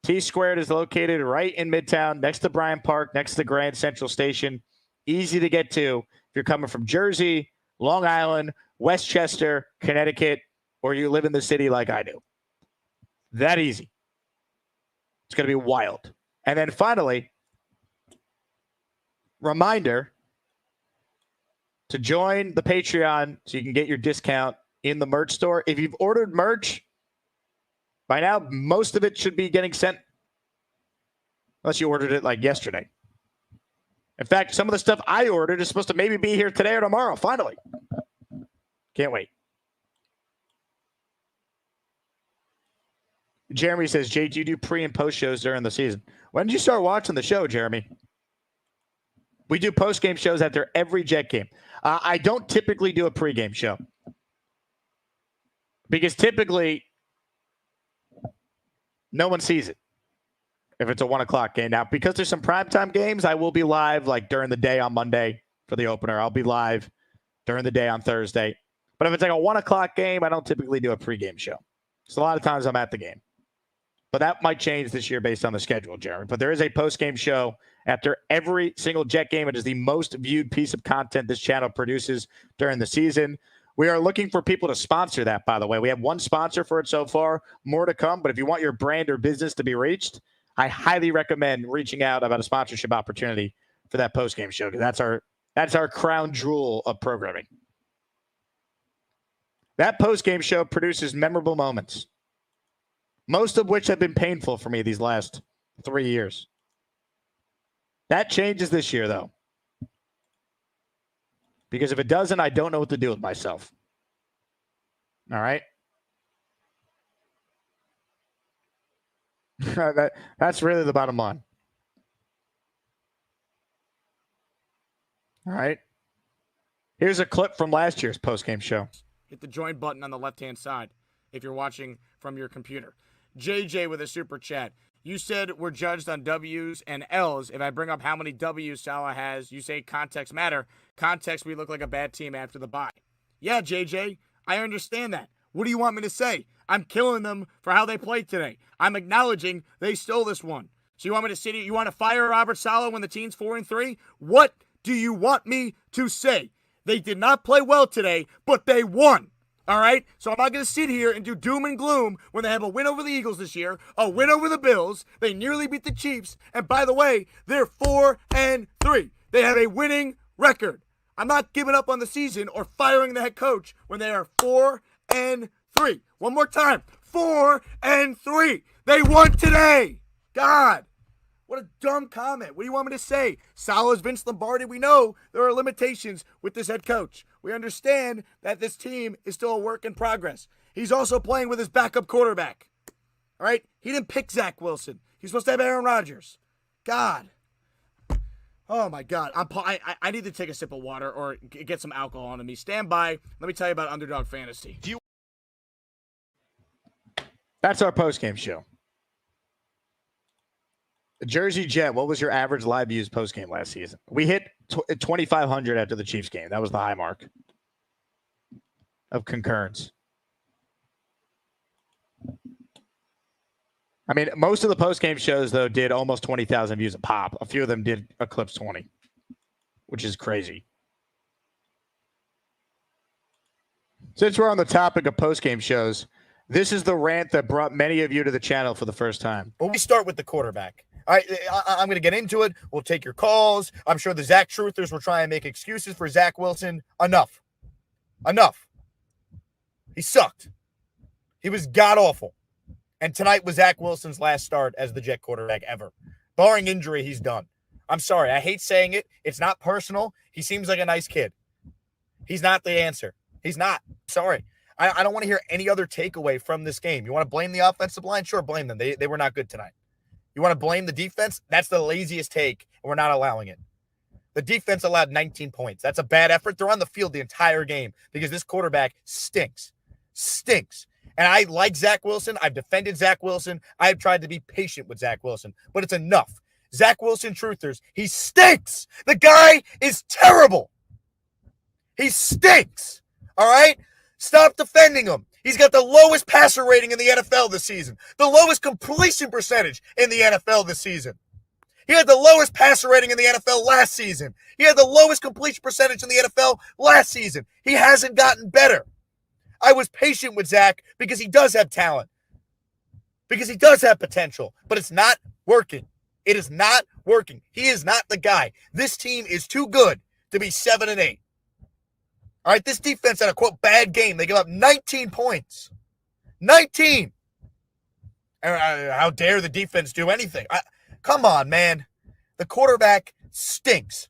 T-Squared is located right in Midtown, next to Bryant Park, next to Grand Central Station. Easy to get to if you're coming from Jersey, Long Island, Westchester, Connecticut, or you live in the city like I do. That easy. It's going to be wild. And then finally, reminder to join the Patreon so you can get your discount in the merch store. If you've ordered merch, by now, most of it should be getting sent, unless you ordered it like yesterday. In fact, some of the stuff I ordered is supposed to maybe be here today or tomorrow, finally. Can't wait. Jeremy says, Jay, do you do pre- and post shows during the season? When did you start watching the show, Jeremy? We do post-game shows after every Jet game. I don't typically do a pregame show. Because typically, no one sees it if it's a 1 o'clock game. Now, because there's some primetime games, I will be live like during the day on Monday for the opener. I'll be live during the day on Thursday. But if it's like a 1 o'clock game, I don't typically do a pregame show. So a lot of times I'm at the game. But that might change this year based on the schedule, Jeremy. But there is a post-game show after every single Jet game. It is the most viewed piece of content this channel produces during the season. We are looking for people to sponsor that, by the way. We have one sponsor for it so far, more to come. But if you want your brand or business to be reached, I highly recommend reaching out about a sponsorship opportunity for that post-game show, because that's our crown jewel of programming. That post-game show produces memorable moments, most of which have been painful for me these last 3 years. That changes this year, though. Because if it doesn't, I don't know what to do with myself. All right? That's really the bottom line. All right? Here's a clip from last year's postgame show. Hit the join button on the left-hand side if you're watching from your computer. JJ with a super chat. You said we're judged on W's and L's. If I bring up how many W's Salah has, you say context matter. Context, we look like a bad team after the bye. Yeah, JJ, I understand that. What do you want me to say? I'm killing them for how they played today. I'm acknowledging they stole this one. So you want me to sit here? You want to fire Robert Saleh when the team's 4-3? What do you want me to say? They did not play well today, but they won. All right? So I'm not going to sit here and do doom and gloom when they have a win over the Eagles this year, a win over the Bills. They nearly beat the Chiefs. And by the way, they're 4-3. They have a winning record. I'm not giving up on the season or firing the head coach when they are 4-3. One more time. 4-3. They won today. God. What a dumb comment. What do you want me to say? Saleh's Vince Lombardi. We know there are limitations with this head coach. We understand that this team is still a work in progress. He's also playing with his backup quarterback. All right? He didn't pick Zach Wilson. He's supposed to have Aaron Rodgers. God. Oh, my God. I need to take a sip of water or get some alcohol on me. Stand by. Let me tell you about Underdog Fantasy. That's our postgame show. The Jersey Jet, what was your average live views postgame last season? We hit 2,500 after the Chiefs game. That was the high mark of concurrence. I mean, most of the postgame shows, though, did almost 20,000 views a pop. A few of them did eclipse 20, which is crazy. Since we're on the topic of postgame shows, this is the rant that brought many of you to the channel for the first time. Well, we start with the quarterback. All right, I'm going to get into it. We'll take your calls. I'm sure the Zach truthers will try and make excuses for Zach Wilson. Enough. He sucked. He was god-awful. And tonight was Zach Wilson's last start as the Jet quarterback ever. Barring injury, he's done. I'm sorry. I hate saying it. It's not personal. He seems like a nice kid. He's not the answer. He's not. Sorry. I don't want to hear any other takeaway from this game. You want to blame the offensive line? Sure, blame them. They were not good tonight. You want to blame the defense? That's the laziest take, and we're not allowing it. The defense allowed 19 points. That's a bad effort. They're on the field the entire game because this quarterback stinks. And I like Zach Wilson. I've defended Zach Wilson. I've tried to be patient with Zach Wilson, but it's enough. Zach Wilson truthers, he stinks. The guy is terrible. He stinks. All right? Stop defending him. He's got the lowest passer rating in the NFL this season. The lowest completion percentage in the NFL this season. He had the lowest passer rating in the NFL last season. He had the lowest completion percentage in the NFL last season. He hasn't gotten better. I was patient with Zach because he does have talent. Because he does have potential. But it's not working. It is not working. He is not the guy. This team is too good to be 7-8. All right, this defense had a, quote, bad game. They gave up 19 points. 19. How dare the defense do anything? Come on, man. The quarterback stinks.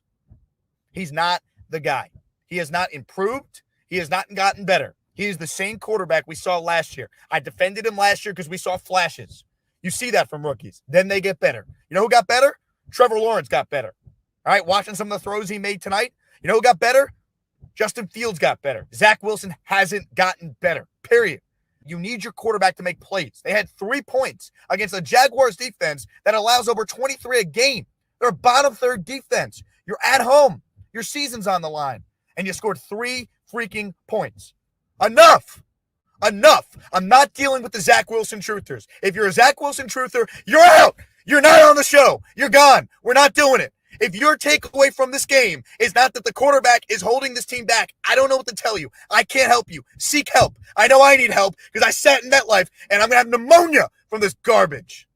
He's not the guy. He has not improved. He has not gotten better. He is the same quarterback we saw last year. I defended him last year because we saw flashes. You see that from rookies. Then they get better. You know who got better? Trevor Lawrence got better. All right, watching some of the throws he made tonight. You know who got better? Justin Fields got better. Zach Wilson hasn't gotten better, period. You need your quarterback to make plays. They had 3 points against the Jaguars defense that allows over 23 a game. They're a bottom third defense. You're at home. Your season's on the line. And you scored 3 freaking points. Enough. I'm not dealing with the Zach Wilson truthers. If you're a Zach Wilson truther, you're out. You're not on the show. You're gone. We're not doing it. If your takeaway from this game is not that the quarterback is holding this team back, I don't know what to tell you. I can't help you. Seek help. I know I need help because I sat in MetLife and I'm going to have pneumonia from this garbage.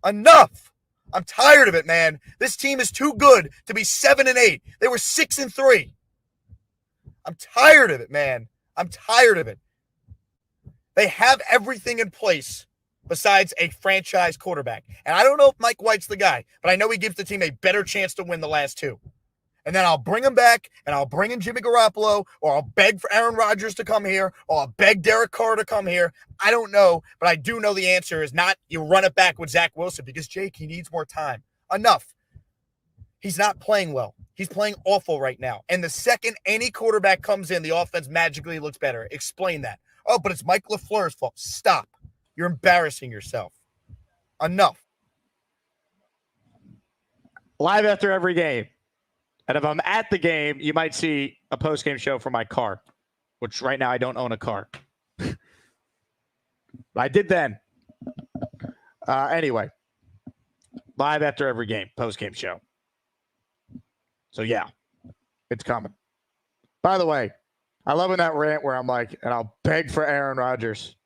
Enough. I'm tired of it, man. This team is too good to be 7-8. They were 6-3. I'm tired of it, man. I'm tired of it. They have everything in place besides a franchise quarterback. And I don't know if Mike White's the guy, but I know he gives the team a better chance to win the last 2. And then I'll bring him back, and I'll bring in Jimmy Garoppolo, or I'll beg for Aaron Rodgers to come here, or I'll beg Derek Carr to come here. I don't know, but I do know the answer is not you run it back with Zach Wilson because, Jake, he needs more time. Enough. He's not playing well. He's playing awful right now. And the second any quarterback comes in, the offense magically looks better. Explain that. Oh, but it's Mike LaFleur's fault. Stop. You're embarrassing yourself. Enough. Live after every game. And if I'm at the game, you might see a post-game show from my car, which right now I don't own a car. I did then. Anyway, Live after every game, post-game show. So, yeah, it's coming. By the way, I love in that rant where I'm like, and I'll beg for Aaron Rodgers.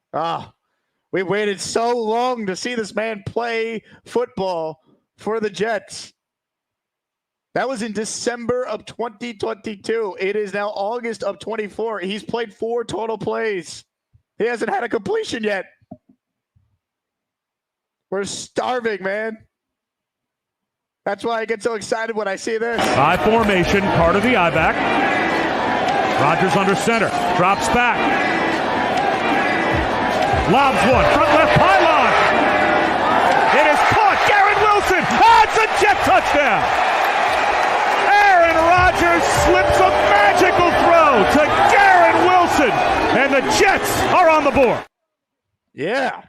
We waited so long to see this man play football for the Jets. That was in December of 2022. It is now August of 24. He's played 4 total plays. He hasn't had a completion yet. We're starving, man. That's why I get so excited when I see this. High formation, Carter the I-back. Rodgers under center, drops back. Lobs one, front left pylon. It is caught. Garrett Wilson. That's a Jet touchdown. Aaron Rodgers slips a magical throw to Garrett Wilson, and the Jets are on the board. Yeah.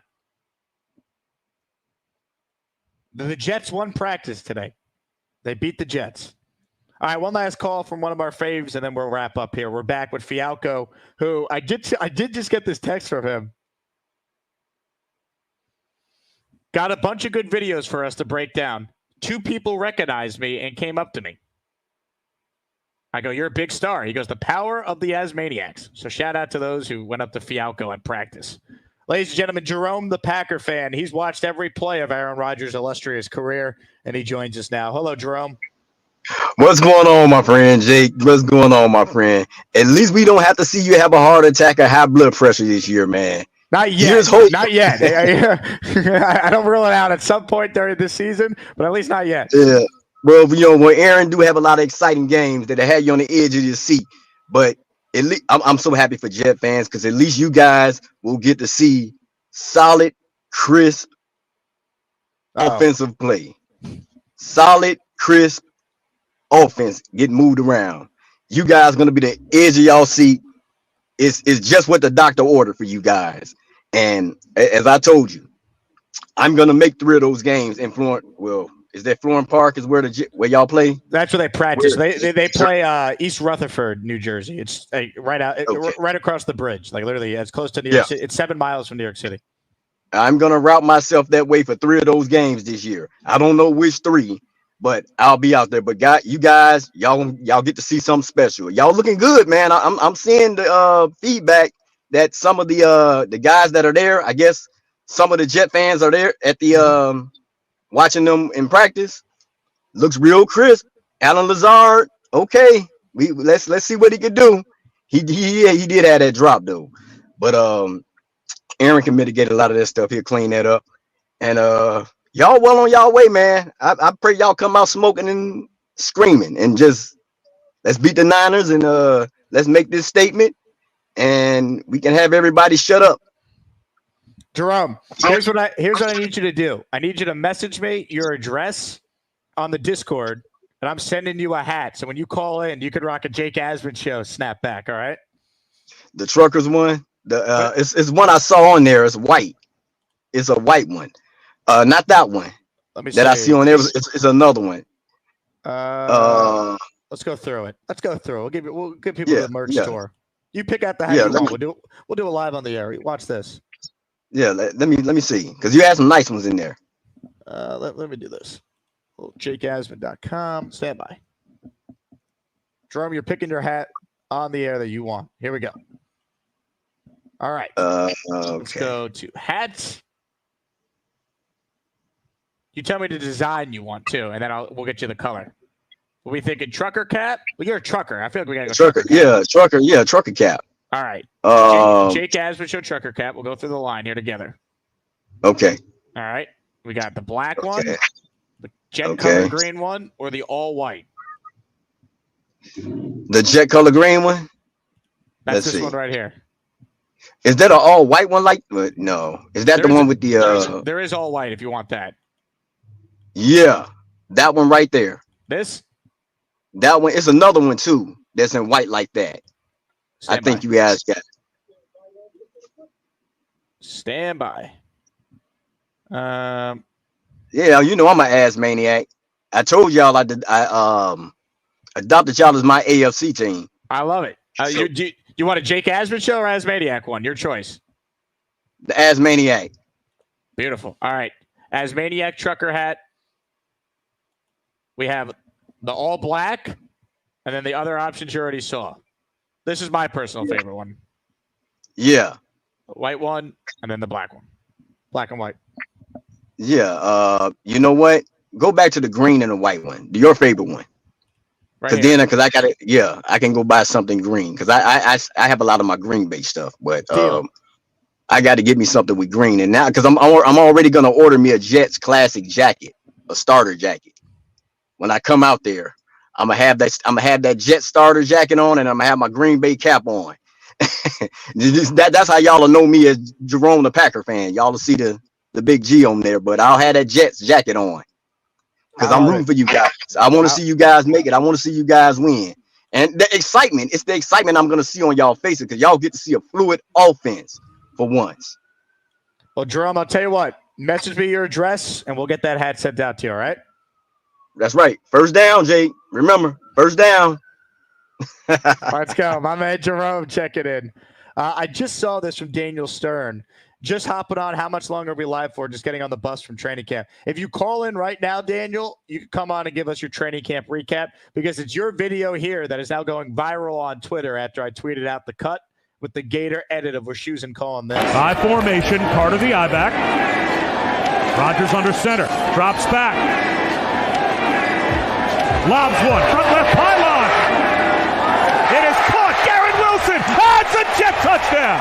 The Jets won practice today. They beat the Jets. All right, one last call from one of our faves, and then we'll wrap up here. We're back with Fialco, who I did just get this text from him. Got a bunch of good videos for us to break down. 2 people recognized me and came up to me. I go, "You're a big star." He goes, "The power of the Asmaniacs." So shout out to those who went up to Fialco at practice. Ladies and gentlemen, Jerome, the Packer fan. He's watched every play of Aaron Rodgers' illustrious career, and he joins us now. Hello, Jerome. What's going on, my friend Jake? What's going on, my friend? At least we don't have to see you have a heart attack or high blood pressure this year, man. Not yet. Here's hope. Not yet. I don't rule it out at some point during this season, but at least not yet. Yeah. Well, when Aaron do have a lot of exciting games that have you on the edge of your seat, but at least I'm so happy for Jet fans because at least you guys will get to see solid, crisp offensive play. Solid, crisp offense get moved around. You guys going to be the edge of y'all seat. It's just what the doctor ordered for you guys. And as I told you, I'm going to make 3 of those games in Florida. Well, is that Florham Park is where y'all play? That's where they practice. They play East Rutherford, New Jersey. It's right across the bridge. Like literally, it's close to New York City. It's 7 miles from New York City. I'm gonna route myself that way for 3 of those games this year. I don't know which 3, but I'll be out there. But y'all get to see something special. Y'all looking good, man. I'm seeing the feedback that some of the guys that are there. I guess some of the Jet fans are there at the watching them in practice. Looks real crisp. Alan Lazard, okay. Let's see what he could do. He did have that drop though, but Aaron can mitigate a lot of that stuff. He'll clean that up, and y'all well on y'all way, man. I pray y'all come out smoking and screaming, and just let's beat the Niners, and let's make this statement, and we can have everybody shut up. Jerome, here's what I need you to do. I need you to message me your address on the Discord, and I'm sending you a hat. So when you call in, you could rock a Jake Asman show snapback. All right. The truckers one, it's one I saw on there. It's white. It's a white one. Not that one. Let me I see on there. It's another one. Let's go through it. We'll give people the merch tour. You pick out the hat you want. We'll do it live on the air. Watch this. Yeah, let me see, because you had some nice ones in there. Let me do this. JakeAsman.com. Stand by. Jerome, you're picking your hat on the air that you want. Here we go. All right. Okay. Let's go to hats. You tell me the design you want too, and then we'll get you the color. Are we thinking trucker cap? Well, you're a trucker. I feel like we gotta go trucker. Trucker cap. All right. Jake Asman show trucker cap. We'll go through the line here together. Okay. All right. We got the black one, the jet color green one, or the all white. The jet color green one. That's this one right here. Is that an all white one? No. Is that the one with the? There is all white if you want that. Yeah, that one right there. This. That one. It's another one too. That's in white like that. I think you guys got it. Stand by. Yeah, you know I'm an ass maniac. I told y'all I adopted y'all as my AFC team. I love it. You want a Jake Asman show or Asmaniac one? Your choice. The Asmaniac. Beautiful. All right. Asmaniac trucker hat. We have the all black, and then the other options you already saw. This is my personal favorite one. Yeah. The white one, and then the black one. Black and white. Yeah. You know what? Go back to the green and the white one. Your favorite one. Right Because I got it. Yeah, I can go buy something green because I have a lot of my green based stuff, but I got to get me something with green. And now because I'm already gonna order me a Jets classic jacket, a starter jacket. When I come out there, I'm gonna have that Jet starter jacket on, and I'm gonna have my Green Bay cap on. That's how y'all will know me as Jerome the Packer fan. Y'all will see the big G on there, but I'll have that Jets jacket on because I'm rooting for you guys. I want to see you guys make it. I want to see you guys win. And the excitement, it's the excitement I'm gonna see on y'all faces because y'all get to see a fluid offense for once. Well, Jerome, I'll tell you what. Message me your address, and we'll get that hat sent out to you. All right? That's right. First down, Jake. Remember, first down. Let's go. My man Jerome checking in. I just saw this from Daniel Stern. Just hopping on. How much longer are we live for? Just getting on the bus from training camp. If you call in right now, Daniel, you can come on and give us your training camp recap because it's your video here that is now going viral on Twitter after I tweeted out the cut with the Gator edit of Wischusen calling this. High formation, Carter the I-back. Rodgers under center, drops back. Lobs one, front left pylon. It is caught. Garrett Wilson. That's a Jet touchdown.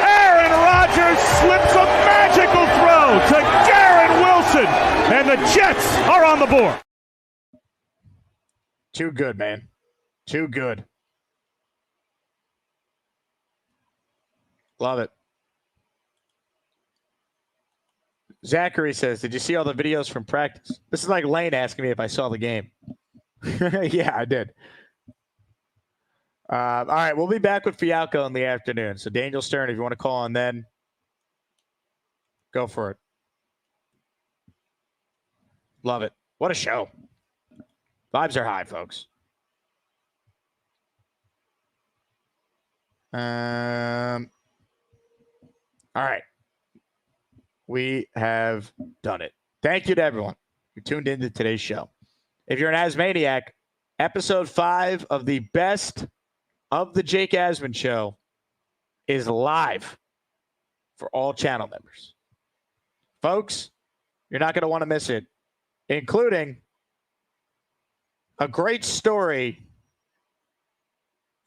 Aaron Rodgers slips a magical throw to Garrett Wilson, and the Jets are on the board. Too good, man. Too good. Love it. Zachary says, did you see all the videos from practice? This is like Lane asking me if I saw the game. Yeah, I did. All right, we'll be back with Fialco in the afternoon. So Daniel Stern, if you want to call on then, go for it. Love it. What a show. Vibes are high, folks. All right. We have done it. Thank you to everyone who tuned into today's show. If you're an Asmaniac, episode 5 of the best of the Jake Asman Show is live for all channel members. Folks, you're not going to want to miss it, including a great story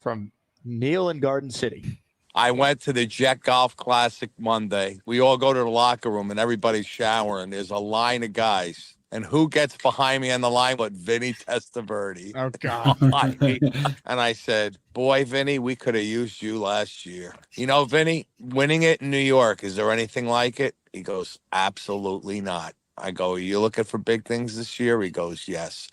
from Neil in Garden City. I went to the Jet Golf Classic Monday. We all go to the locker room and everybody's showering. There's a line of guys. And who gets behind me on the line but Vinny Testaverde? Oh, God. And I said, boy, Vinny, we could have used you last year. You know, Vinny, winning it in New York, is there anything like it? He goes, absolutely not. I go, are you looking for big things this year? He goes, yes.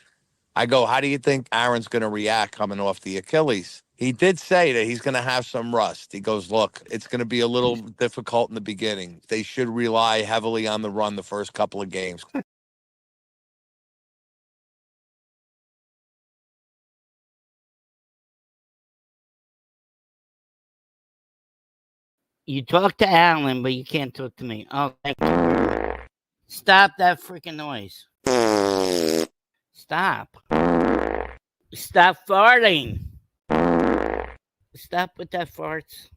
I go, how do you think Aaron's going to react coming off the Achilles? He did say that he's going to have some rust. He goes, look, it's going to be a little difficult in the beginning. They should rely heavily on the run the first couple of games. You talk to Alan, but you can't talk to me. Oh, thank you. Stop that freaking noise. Stop. Stop farting. Stop with that farts.